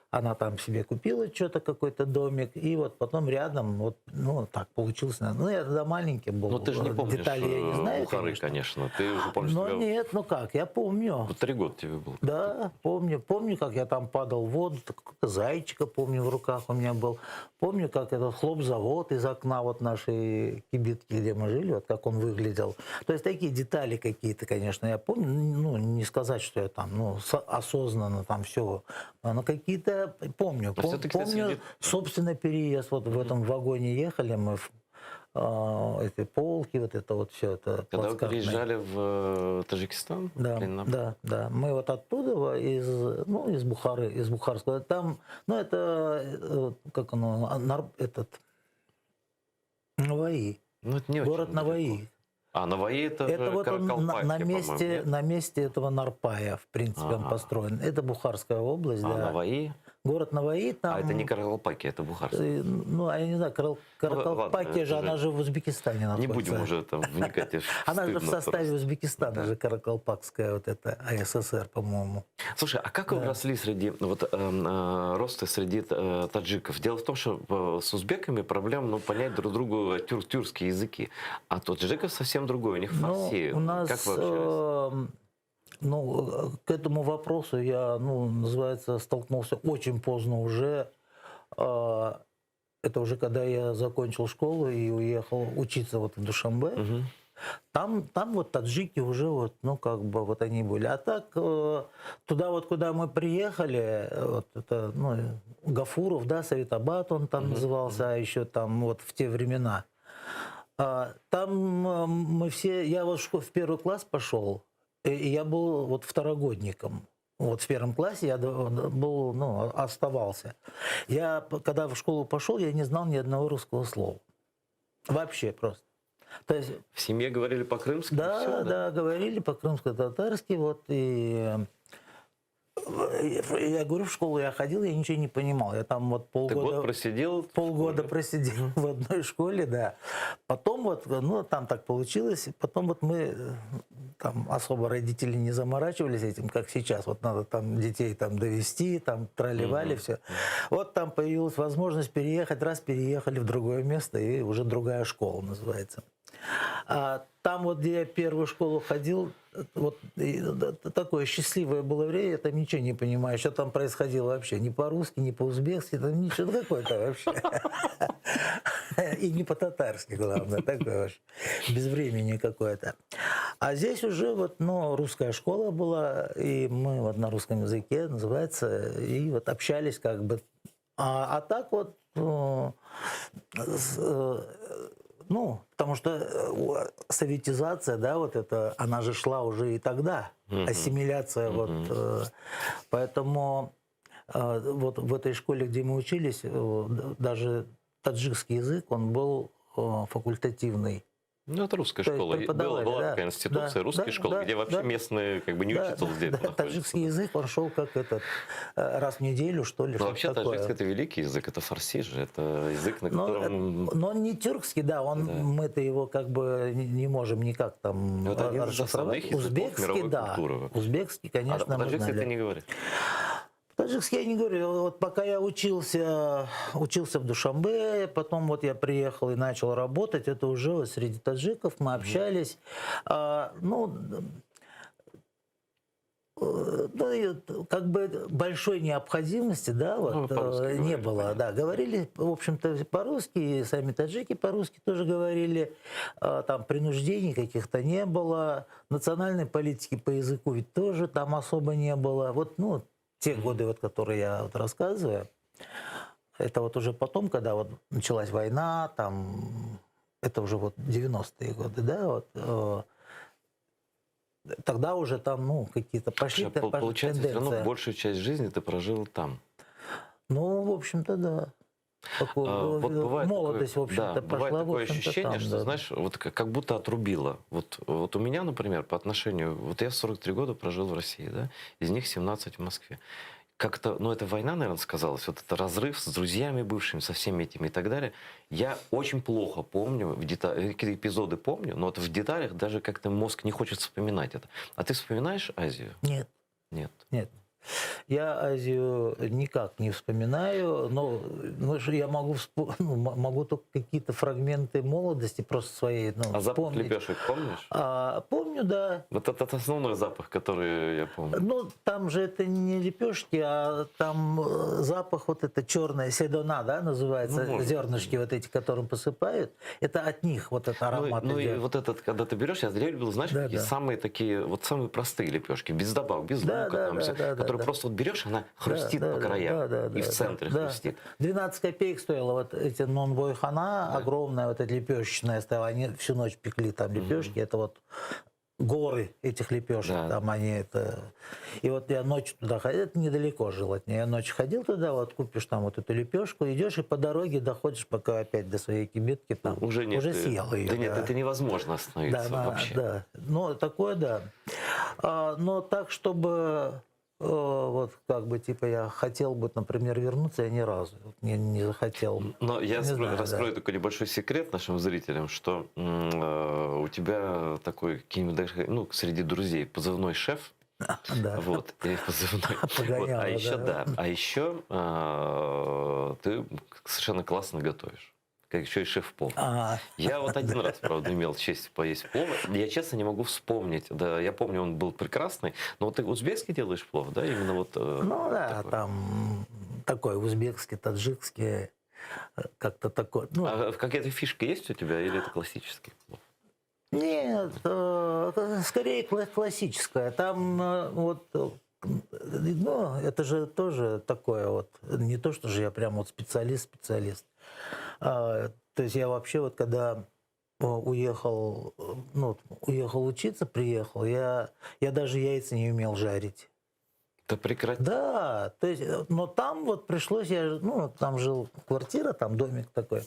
она там себе купила что-то, какой-то домик, и вот потом рядом, вот, ну, так получилось. Ну, я тогда маленький был. Ну, ты же не помнишь детали я не знаю, Бухары, конечно. Ты уже помнишь, Но тебя... нет, ну как, я помню. 3 года тебе было. Да, помню. Помню, как я там падал в воду, какого-то зайчика, помню, в руках у меня был. Помню, как этот хлопзавод из окна вот нашей кибитки, где мы жили, вот как он выглядел. То есть такие детали какие-то, конечно, я помню. Ну, не сказать, что я там, ну, осознанно там все. Но какие-то помню. Помню, собственно, переезд. Вот в этом вагоне ехали мы, эти полки, вот это вот все это. Когда вы переезжали в Таджикистан? Да. Мы вот оттуда, из Бухары, из Бухарского. Там, ну, это, как оно, Наваи. Ну, это не Город очень Наваи. далеко. А Наваи это же Вот он Каракалпакия, на месте этого Нарпая, в принципе, он построен. Это Бухарская область, да. Наваи? Город Наваи, там... А это не Каракалпакия, это Бухарская. Ну, а я не знаю, Каракалпакия ладно, же, она же в Узбекистане Не находится. будем уже там вникать. Она же в стыдно составе просто. Узбекистана, Да. же Каракалпакская вот это АССР, по-моему. Слушай, а как вы росли среди, вот, росты среди таджиков? Дело в том, что с узбеками проблем, ну, понять друг другу тюркские языки. А таджиков совсем другой, у них фарси. У нас, Как вы общались? ну, к этому вопросу я, ну, называется, столкнулся очень поздно уже. Это уже когда я закончил школу и уехал учиться вот в Душанбе. Мгм. Там вот таджики уже вот, ну, как бы вот они были. А так, туда вот, куда мы приехали, вот это, ну, Гафуров, да, Советабад он там назывался, а еще там вот в те времена. Там мы все, я вот в первый класс пошел, и я был вот второгодником. Вот в первом классе я был, ну, оставался. Я, когда в школу пошел, я не знал ни одного русского слова. Вообще просто. То есть, В семье говорили по-крымски? да, всё, да, говорили по-крымско-татарски, вот, и я говорю, в школу я ходил, я ничего не понимал. Я там вот Ты год полгода просидел? полгода просидел в одной школе, да. Потом вот, ну, там так получилось, потом вот мы, там особо родители не заморачивались этим, как сейчас. Вот надо там детей там довести, там тролливали, все. Вот там появилась возможность переехать, раз переехали в другое место, и уже другая школа называется. А там вот, где я первую школу ходил, вот такое счастливое было время, я там ничего не понимаю, что там происходило вообще. Ни по-русски, ни по-узбекски, там ничего какое-то вообще. И не по-татарски, главное, такое вообще. Без времени какое-то. А здесь уже вот, ну, русская школа была, и мы вот на русском языке, называется, и вот общались как бы. А так вот, ну, потому что советизация, да, вот это, она же шла уже и тогда, ассимиляция, вот, поэтому вот в этой школе, где мы учились, даже таджикский язык, он был факультативный. Ну, это русская То есть школа. преподавали, Была да, такая институция, да, русские да, школы, да, где вообще да. местные как бы не учатся, вот здесь Да, находятся. таджикский язык, он шел как этот, раз в неделю, что ли, Но что-то вообще такое. таджикский это великий язык, это фарси же, это язык, на котором... Но он не тюркский, да, мы-то его как бы не можем никак там Ну, это один из расшифровать. основных языков Узбекский, мировой да. культуры. Узбекский, конечно, мы по-таджикски ты знали. не говоришь. По-таджикски я не говорю. Вот пока я учился в Душанбе, потом вот я приехал и начал работать, это уже вот среди таджиков мы общались. Ну, и как бы большой необходимости, да, вот, по-русски не говорили, было. понятно. Да, говорили, в общем-то, по-русски, и сами таджики по-русски тоже говорили. Там принуждений каких-то не было. Национальной политики по языку ведь тоже там особо не было. Вот, ну, те годы, вот, которые я вот рассказываю, это вот уже потом, когда вот началась война, там, это уже вот 90-е годы, да, вот, тогда уже там, ну, какие-то пошли Получается, все равно тенденции. большую часть жизни ты прожил там. Ну, в общем-то, да. Вот бывает Молодость, такое, в общем-то, да, пошла, бывает такое в общем-то, ощущение, там, что, да. знаешь, вот как будто отрубило. Вот у меня, например, по отношению... Вот я 43 года прожил в России, да? Из них 17 в Москве. Как-то, ну, это война, наверное, сказалась. Вот это разрыв с друзьями бывшими, со всеми этими и так далее. Я очень плохо помню, какие-то эпизоды помню, но вот в деталях даже как-то мозг не хочет вспоминать это. А ты вспоминаешь Азию? Нет, Нет. нет. Я Азию никак не вспоминаю, но я могу только какие-то фрагменты молодости просто своей, ну, А запах вспомнить. лепешек помнишь? Помню, да. Вот это основной запах, который я помню. Ну, там же это не лепешки, а там запах вот это черное седона, да, называется, Ну, может зернышки вот эти, которым посыпают. Это от них вот этот аромат Ну и идет. вот этот, когда ты берешь, я любил, знаешь, Да, какие да. самые такие, вот самые простые лепешки, без добавок, без лука, там, все, которые просто вот берешь, она хрустит по краям, и в центре хрустит. 12 копеек стоило вот эти нон-бойхана, огромная вот эта лепешечная стояла, они всю ночь пекли там лепешки, это вот горы этих лепешек, Да. там они это... И вот я ночью туда ходил, это недалеко жил от нее, я ночью ходил туда, вот купишь там вот эту лепешку, идешь и по дороге доходишь, пока опять до своей кибитки там, Уже нет. съел ее. Да нет, это невозможно остановиться Да, вообще. да. Ну, такое, да. Но так, чтобы вот как бы, типа, я хотел бы, например, вернуться, я ни разу вот не захотел. Но я Не знаю, раскрою такой небольшой секрет нашим зрителям, что у тебя такой, ну, среди друзей позывной шеф. Да. Вот, и позывной. Погоняло, А еще, да. да. А еще ты совершенно классно готовишь. Как еще и шеф-повар. А, Я вот один раз, правда, имел честь поесть плов. Я честно не могу вспомнить. Да, я помню, он был прекрасный. Но вот ты узбекский делаешь плов, да? Именно вот. ну да, такой. там такой узбекский, таджикский, как-то такой. Ну, А какая-то фишка есть у тебя или это классический плов? нет, это скорее классическое. Там вот, ну, это же тоже такое вот, не то, что же я прям вот специалист. То есть я вообще вот когда уехал, ну, уехал учиться, приехал, я даже яйца не умел жарить. Да прекрати. Да, то есть, но там вот пришлось, ну, там жил квартира, там домик такой,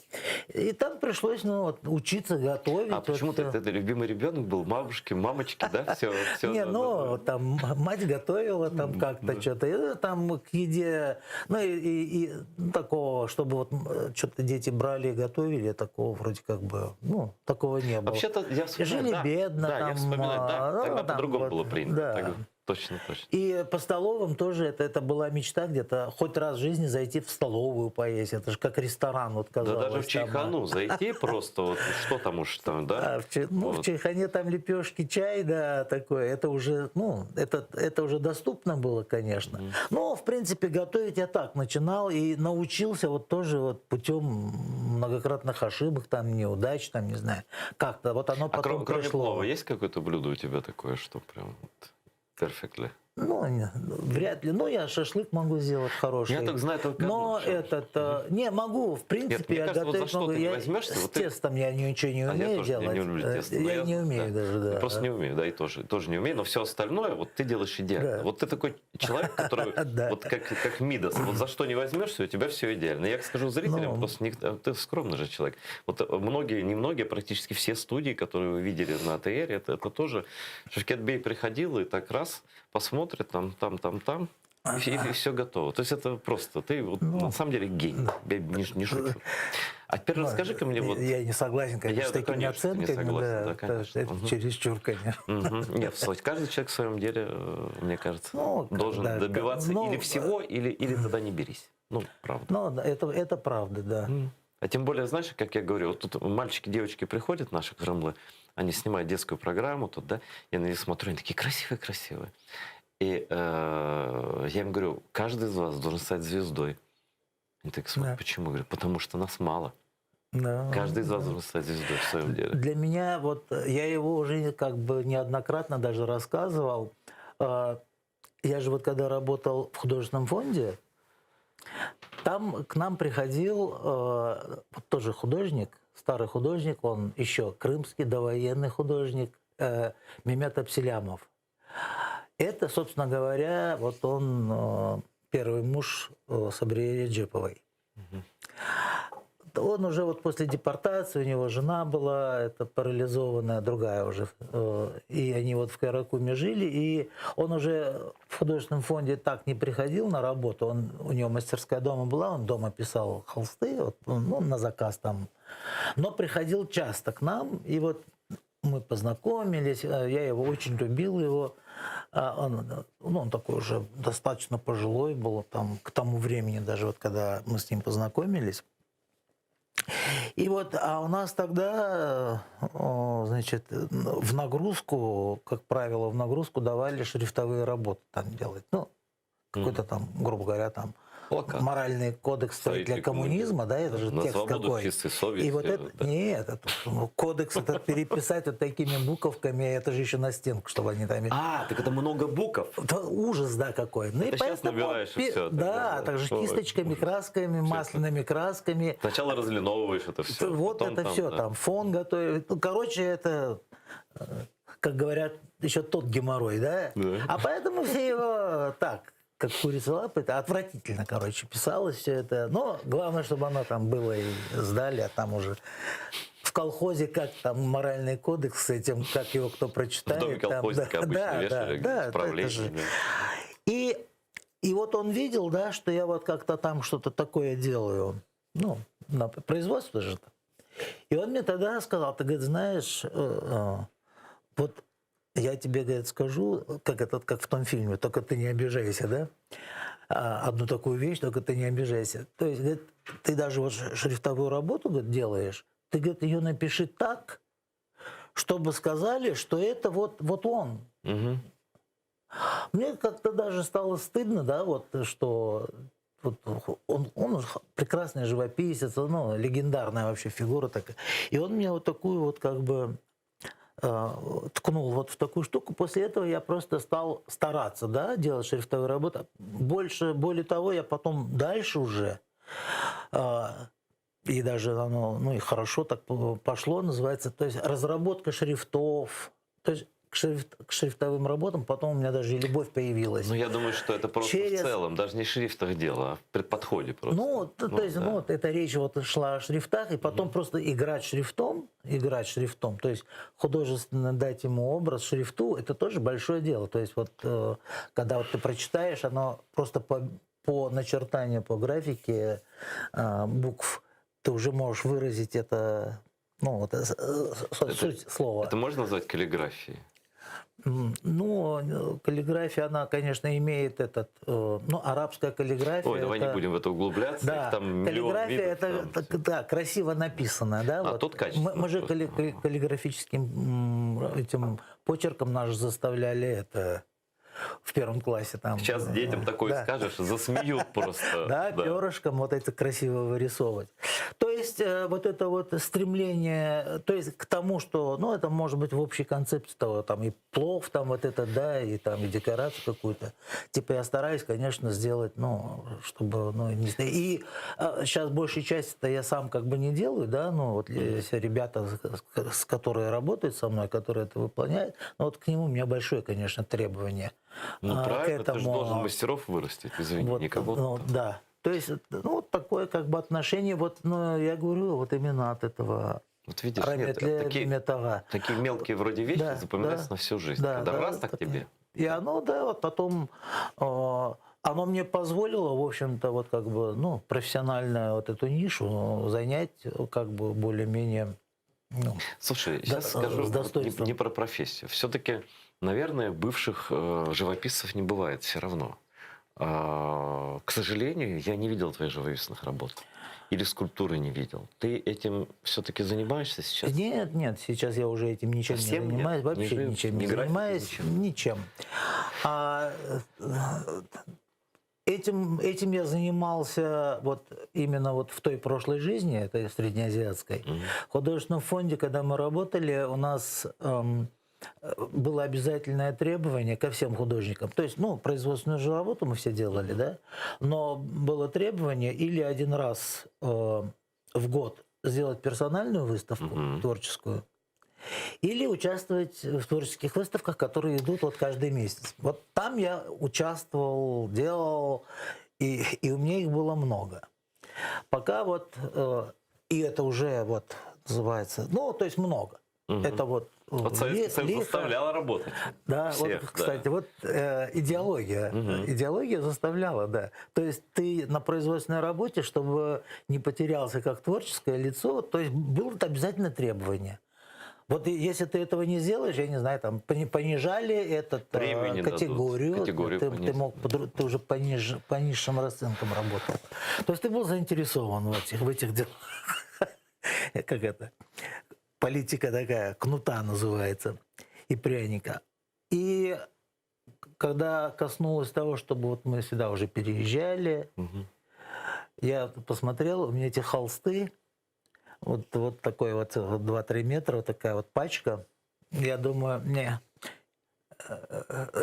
и там пришлось, ну, вот, учиться готовить. А почему вот, ты любимый ребенок был, бабушки, мамочки, да? Все, не, ну, там мать готовила там как-то Да. что-то, и там к еде, ну, и такого, чтобы вот что-то дети брали и готовили, такого вроде как бы, ну, такого не было. Вообще-то я вспоминаю, Жили да, бедно, да, я там, вспоминаю, да, ну, тогда там по-другому вот, было принято. да. Тогда. Точно. И по столовым тоже это была мечта где-то хоть раз в жизни зайти в столовую поесть. Это же как ресторан, вот Да казалось. даже в чайхану зайти просто, вот, что там уж там, да? Ну, в Вот. чайхане там лепешки, чай, да, такое. Это уже, ну, это уже доступно было, конечно. Но, в принципе, готовить я так начинал и научился вот тоже вот путем многократных ошибок, там, неудач, там, не знаю. Как-то вот оно А потом кроме пришло. плова есть какое-то блюдо у тебя такое, что прям вот perfectly? Ну, вряд ли. Ну, я шашлык могу сделать хороший. Я только знаю только Но одно, не могу, в принципе, мне я кажется, вот за готовить что могу. ты не Я возьмешься, с вот ты- тестом я ничего не А я умею тоже делать. не люблю тесто. но Я не умею даже, да. Просто не умею, да, и тоже не умею, но все остальное вот ты делаешь идеально. Да. Вот ты такой человек, который Да. вот как Мидас, вот за что не возьмешься, у тебя все идеально. Я скажу зрителям, Ну. просто ты скромный же человек. Вот немногие, практически все студии, которые вы видели на АТР, это тоже Шевкет Бей приходил и так раз посмотрит там, и все готово. То есть это просто, ты вот, на самом деле гений, я не шучу. А теперь расскажи-ка мне вот... Я не согласен, конечно, Я, с да, такими конечно, не оценками. согласен, Да, да, конечно. это чересчур, конечно. Нет, каждый человек в своем деле, мне кажется, Ну, должен да, добиваться ну, или всего, или тогда не берись. Ну, правда. Ну, да, это правда, да. А тем более, знаешь, как я говорю, вот тут мальчики, девочки приходят, наши крымлы, они снимают детскую программу тут, да, я на них смотрю, они такие красивые. И я им говорю, каждый из вас должен стать звездой. Они так смотрят, Да. почему? Я говорю, потому что нас мало. Да. Каждый из вас должен стать звездой в своем деле. Для меня, вот я его уже как бы неоднократно даже рассказывал. Я же вот когда работал в художественном фонде, там к нам приходил тоже художник, старый художник, он еще крымский довоенный художник, Мемет Абселямов. Это, собственно говоря, вот он первый муж Сабрии Реджеповой. Он уже вот после депортации, у него жена была, это парализованная, другая уже, и они вот в Каракуме жили, и он уже в художественном фонде так не приходил на работу, у него мастерская дома была, он дома писал холсты, вот, ну, на заказ там, но приходил часто к нам, и вот мы познакомились, я его очень любил, его. Он такой уже достаточно пожилой был там, к тому времени, даже вот когда мы с ним познакомились. И вот, а у нас тогда, значит, в нагрузку, как правило, в нагрузку давали шрифтовые работы там делать. Ну, какой-то там, грубо говоря, там Плакат. моральный кодекс строителя коммунизма, да, это же На текст свободу, какой. чистый совесть. И вот это, да. нет, кодекс этот переписать вот такими буковками, это же еще на стенку, чтобы они там... Так это много букв. Это ужас, да, какой. Ну, Это и щас поэтому, набираешь, и всё, да, тогда, также ой, кисточками, красками, масляными красками. Сначала разлиновываешь это все. Вот это все, там фон готовить. Ну, короче, это, как говорят, еще тот геморрой, да? Да. А поэтому все его так, как курица лапы, это отвратительно, короче, писалось все это. Но главное, чтобы оно там было и сдали, а там уже в колхозе как там моральный кодекс с этим, как его кто прочитает. В доме там, колхозника обычно да, вешали да, справление. это же. Да. И вот он видел, да, что я вот как-то там что-то такое делаю. Ну, на производство же. И он мне тогда сказал, ты, говорит, знаешь, вот я тебе, говорит, скажу, как в том фильме, только ты не обижайся, да? Одну такую вещь, только ты не обижайся. То есть, говорит, ты даже вот шрифтовую работу, говорит, делаешь, ты, говорит, ее напиши так, чтобы сказали, что это вот он. Мгм. Мне как-то даже стало стыдно, да, вот, что вот он прекрасный живописец, ну, легендарная вообще фигура такая. И он мне вот такую вот как бы ткнул вот в такую штуку. После этого я просто стал стараться, да, делать шрифтовые работы. Более того, я потом дальше уже, и даже оно, ну и хорошо так пошло, называется, то есть разработка шрифтов, то есть к шрифтовым работам потом у меня даже и любовь появилась. Ну, я думаю, что это просто в целом, даже не в шрифтах дело, а в предподходе просто. Ну, то есть, да. ну, вот эта речь вот шла о шрифтах, и потом просто играть шрифтом, то есть художественно дать ему образ шрифту, это тоже большое дело. То есть вот когда вот ты прочитаешь, оно просто по начертанию, по графике букв, ты уже можешь выразить это, ну, вот, суть слова. Это можно назвать каллиграфией? Ну, каллиграфия, она, конечно, имеет этот, ну, арабская каллиграфия. Ой, давай не будем в это углубляться. Да, Их там миллион каллиграфия видов, это там. да, красиво написано, да. А вот. тут качественно Мы же просто. каллиграфическим этим почерком нас заставляли это в первом классе там. Сейчас детям такое да. скажешь, засмеют просто. Да, перышком вот это красиво вырисовывать. То есть вот это вот стремление, то есть к тому, что, ну, это может быть в общей концепции того, там и плов, там вот это, да, и там и декорацию какую-то. Типа я стараюсь, конечно, сделать, ну, чтобы, ну, не знаю. И сейчас большей части-то я сам как бы не делаю, да, ну, вот все ребята, с которые работают со мной, которые это выполняют, ну, вот к нему у меня большое, конечно, требование. Ну, правильно, к этому, ты же должен мастеров вырастить, извини, вот, не кого-то. ну, да. То есть, ну, вот такое как бы отношение, вот, ну, я говорю, вот именно от этого Вот видишь, нет, такие мелкие вроде вещи да, запоминаются на всю жизнь. Да, Когда да, раз так тебе. И оно, да, вот потом, оно мне позволило, в общем-то, вот как бы, ну, профессионально вот эту нишу занять, как бы более-менее, ну, Слушай, сейчас скажу с достоинством. не про профессию. Все-таки, наверное, бывших живописцев не бывает все равно. К сожалению, я не видел твоих живописных работ. Или скульптуры не видел. Ты этим все-таки занимаешься сейчас? Нет, сейчас я уже этим ничем Совсем не занимаюсь, нет? вообще Не ничем не графикой, занимаюсь, ничем. Этим я занимался вот именно вот в той прошлой жизни, этой среднеазиатской. В художественном фонде, когда мы работали, у нас было обязательное требование ко всем художникам. То есть, ну, производственную же работу мы все делали, да, но было требование или один раз в год сделать персональную выставку творческую, или участвовать в творческих выставках, которые идут вот каждый месяц. Вот там я участвовал, делал, и у меня их было много. Пока вот, и это уже вот называется, ну, то есть много. Это вот Советский Союз заставлял работать. Да, всех, вот, кстати, да. вот идеология. Идеология заставляла, да. То есть ты на производственной работе, чтобы не потерялся как творческое лицо, то есть было обязательно требование. Вот если ты этого не сделаешь, я не знаю, там понижали этот категорию, ты уже по низшим расценкам работал. То есть ты был заинтересован в этих делах. Как это? Политика такая, кнута называется, и пряника. И когда коснулось того, чтобы вот мы сюда уже переезжали, я посмотрел, у меня эти холсты, вот такой вот 2-3 метра, вот такая вот пачка. Я думаю,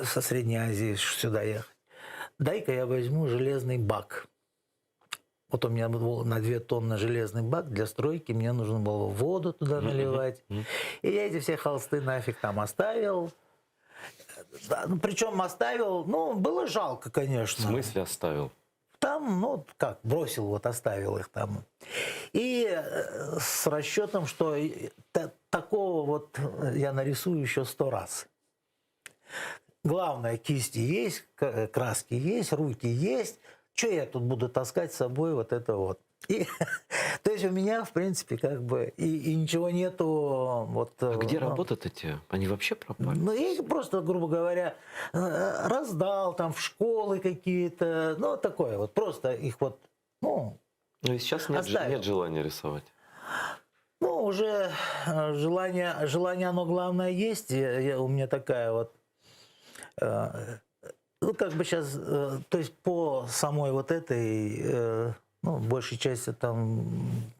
со Средней Азии сюда ехать. Дай-ка я возьму железный бак. Вот у меня был на 2 тонны железный бак для стройки, мне нужно было воду туда наливать. И я эти все холсты нафиг там оставил. Да, ну, причем оставил, ну, было жалко, конечно. В смысле оставил? Там, ну, как, бросил, вот оставил их там. И с расчетом, что такого вот я нарисую еще 100 раз. главное, кисти есть, краски есть, руки есть. Что я тут буду таскать с собой вот это вот? И, то есть у меня, в принципе, как бы и ничего нету. Вот, А где ну, работают эти? Они вообще пропали? ну, я их просто, грубо говоря, раздал там в школы какие-то, ну, такое вот, просто их вот, ну, Ну и сейчас нет, оставил. нет желания рисовать. Ну, уже желание оно главное есть. У меня такая вот, ну, как бы сейчас, то есть по самой вот этой, ну, большей части там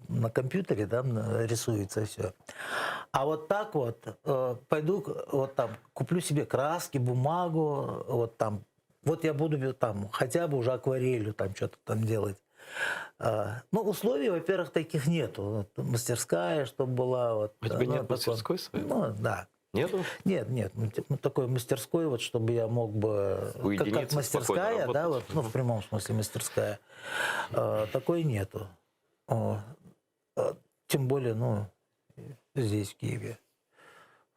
на компьютере, да, рисуется все. А вот так вот, пойду, вот там, куплю себе краски, бумагу, вот там, вот я буду там хотя бы уже акварелью там что-то там делать. Ну, условий, во-первых, таких нету. Вот, мастерская, чтобы была. Вот, У тебя ну, нет такой, мастерской своей? ну, да. Нету? Нет, ну, такой мастерской, вот, чтобы я мог бы... Как Уединиться, спокойно мастерская, да, работать. вот, ну, в прямом смысле мастерская. Такой нету. Тем более, ну, здесь, в Киеве.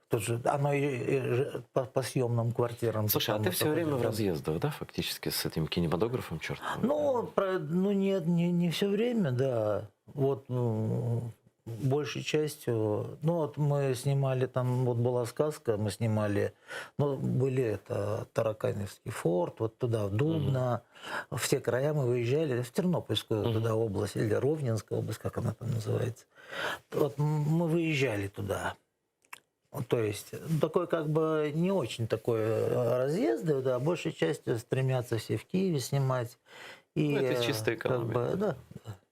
Тут же оно и по съемным квартирам. Слушай, а там ты вот все время такое, в да. разъездах, да, фактически, с этим кинематографом чертовым? Ну, ну нет, не все время, да. Вот большей частью. Ну, вот мы снимали, там вот была сказка, мы снимали, ну, были это Тараканевский форт, вот туда, в Дубно, в те края мы выезжали, в Тернопольскую туда область, или Ровненская область, как она там называется. Вот мы выезжали туда. То есть такой как бы не очень такой разъезды, да, большей частью стремятся все в Киеве снимать. И, Ну, это чистая как экономия. бы, да,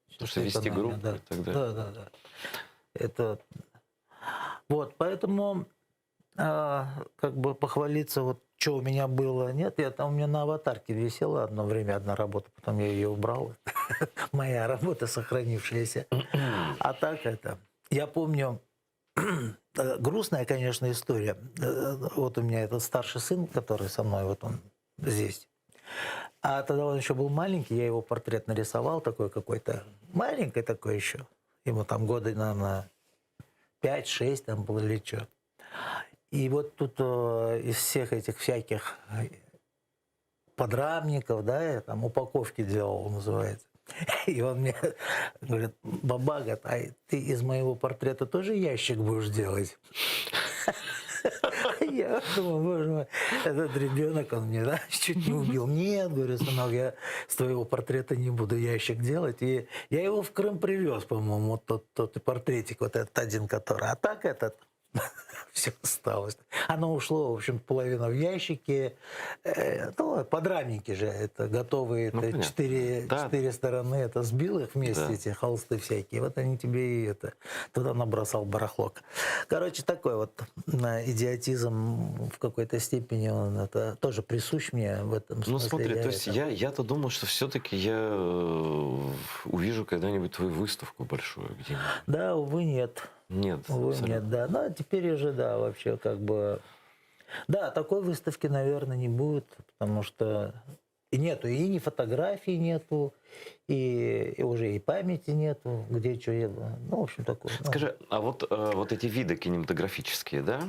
Потому что чистая вести экономия, группу да. и так далее. Да. Это вот, поэтому как бы похвалиться, вот что у меня было, нет, я там у меня на аватарке висела одно время одна работа, потом я ее убрал, моя работа сохранившаяся. А так это, я помню. Грустная, конечно, история. Вот у меня этот старший сын, который со мной, вот он здесь. А тогда он еще был маленький, я его портрет нарисовал, такой какой-то, маленький такой еще. Ему там годы, наверное, 5-6 там было или что. И вот тут из всех этих всяких подрамников, да, я там упаковки делал, называется. И он мне говорит: баба, а ты из моего портрета тоже ящик будешь делать? Я думаю, боже мой, этот ребенок, он мне, да, чуть не убил. Нет, говорю, сынок, я с твоего портрета не буду ящик делать. И я его в Крым привез, по-моему, вот тот портретик, вот этот один, который. А так этот все осталось. Оно ушло, в общем, половина в ящике. Ну, подрамники же, это готовые, Ну, это четыре стороны, это сбил их вместе, Да. эти холсты всякие. Вот они тебе и это, туда набросал барахлок. Короче, такой вот идиотизм в какой-то степени, он это тоже присущ мне в этом смысле. Ну смотри, то есть я-то думал, что все-таки я увижу когда-нибудь твою выставку большую где-нибудь. Да, увы, нет. Нет, Увы, абсолютно. нет, да. Ну, а теперь уже, да, вообще как бы... Да, такой выставки, наверное, не будет, потому что и нету, и ни фотографий нету, и уже и памяти нету, где что я... Ну, в общем, такое. Ну, Скажи, а вот эти виды кинематографические, да,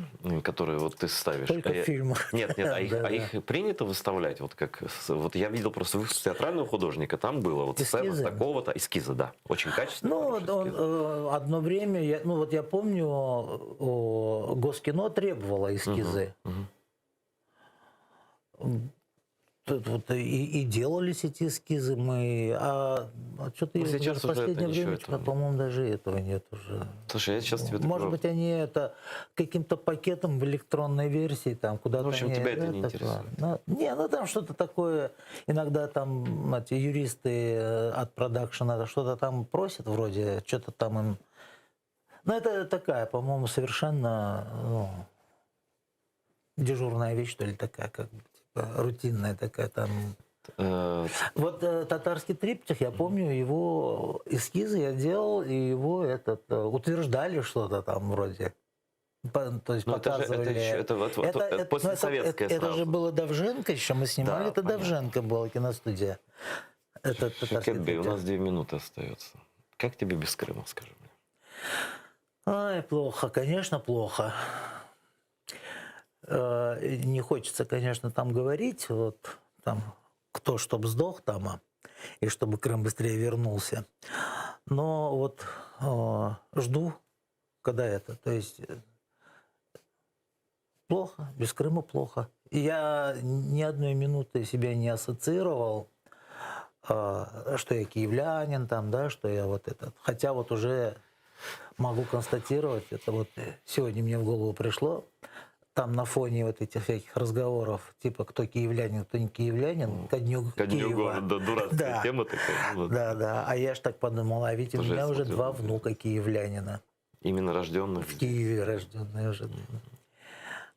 которые вот ты ставишь? только в фильмах. Нет, Да, а их принято выставлять? Вот как вот я видел просто выставку театрального художника, там было вот сцена Эскизы? такого-то, эскизы, да, очень качественно. Ну, одно время, я помню, Госкино требовало эскизы. Тут вот и делались эти эскизы мы, что-то Ну, сейчас в уже последнее ничего время, этого нет. по-моему, даже этого нет уже. Слушай, я сейчас тебе Может такое... быть, они это каким-то пакетом в электронной версии там куда-то. Ну, в общем, они, тебя это не такое. интересует. Ну там что-то такое. Иногда там эти юристы от продакшена что-то там просят вроде, что-то там им. Ну это такая, по-моему, совершенно дежурная вещь, что ли, такая, как бы, типа, рутинная такая там. Вот татарский триптих, я помню, его эскизы я делал, и его утверждали что-то там вроде. То есть показывали. Это послесоветское это сразу. же было Довженко еще, мы снимали, Да, это понятно. Довженко была киностудия. Это татарский Шакетбей, у триптих. нас 2 минуты остается. Как тебе без Крыма, скажи мне? Ай, плохо, конечно, плохо. не хочется, конечно, там говорить, вот там кто чтоб сдох там, и чтобы Крым быстрее вернулся. Но вот жду, когда это, то есть плохо, без Крыма плохо. И я ни одной минуты себя не ассоциировал, что я киевлянин, там, да, что я вот этот. Хотя вот уже могу констатировать, это вот сегодня мне в голову пришло, там на фоне вот этих всяких разговоров, типа кто киевлянин, кто не киевлянин, ко дню Киева. Города, дурацкая Да. тема такая. Вот. Да. А я ж так подумал, а ведь у Тоже меня я уже смотрю, 2 да. внука киевлянина. Именно рожденных. В Киеве рожденные уже.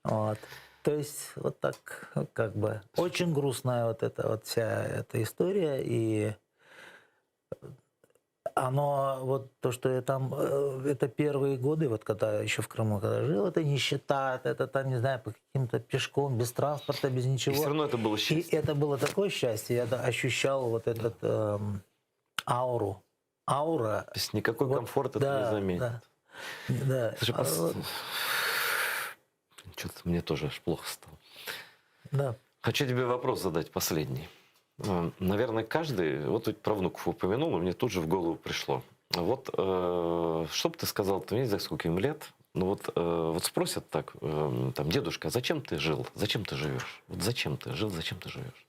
Вот. То есть вот так как бы очень грустная вот эта вот вся эта история. И оно, вот то, что я там, это первые годы, вот когда еще в Крыму когда жил, это нищета, это там, не знаю, по каким-то пешком, без транспорта, без И ничего. все равно это было И счастье. это было такое счастье, я ощущал вот этот ауру. Аура. То есть никакой Вот, комфорт это не заменит. Да. Слушай, что-то мне тоже аж плохо стало. Да. Хочу тебе вопрос задать последний. Наверное, каждый, вот тут про внуков упомянул, но мне тут же в голову пришло. Вот что бы ты сказал, ты не знаю, сколько им лет, но вот спросят так, там, дедушка, а зачем ты жил, зачем ты живешь? Вот зачем ты жил, зачем ты живешь?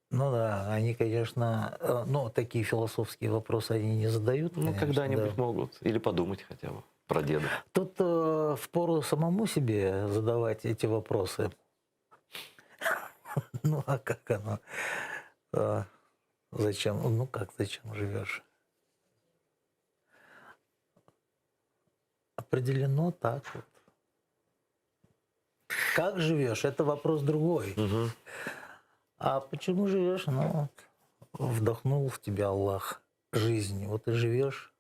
Ну да, они, конечно, ну, такие философские вопросы они не задают. Ну, конечно, когда-нибудь да. могут, или подумать хотя бы про деда. Тут впору самому себе задавать эти вопросы. Ну, а как оно? Зачем? Ну, как зачем живешь? Определено так вот. Как живешь? Это вопрос другой. Угу. А почему живешь? Ну, вот, вдохнул в тебя Аллах жизнь, вот и живешь.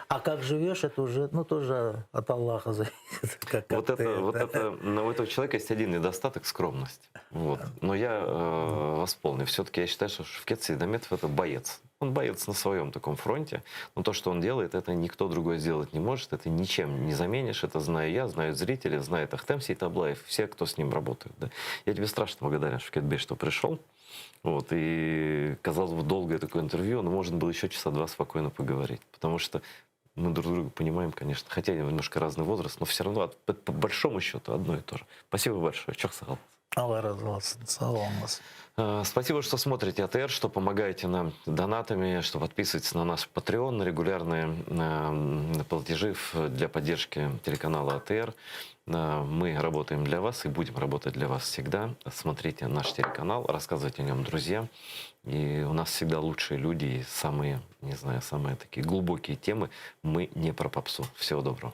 А как живешь, это уже, ну, тоже от Аллаха зависит. Как Вот ты это, но у этого человека есть один недостаток — скромность. Вот. Но я восполню. Все-таки я считаю, что Шевкет Сейдамметов — это боец. Он боец на своем таком фронте. Но то, что он делает, это никто другой сделать не может. Это ничем не заменишь. Это знаю я, знают зрители, знает Ахтем Сейтаблаев, все, кто с ним работает. Да. Я тебе страшно благодарен, Шевкет Бей, что пришел. Вот. И, казалось бы, долгое такое интервью, но можно было еще часа 2 спокойно поговорить. Потому что мы друг друга понимаем, конечно. Хотя немножко разный возраст, но все равно по большому счету одно и то же. Спасибо большое. Чох сахал. Аллах разласын, саламас. Спасибо, что смотрите АТР, что помогаете нам донатами, что подписываетесь на наш Patreon, на регулярные платежи для поддержки телеканала АТР. Мы работаем для вас и будем работать для вас всегда. Смотрите наш телеканал, рассказывайте о нем друзьям. И у нас всегда лучшие люди и самые, не знаю, самые такие глубокие темы. Мы не про попсу. Всего доброго.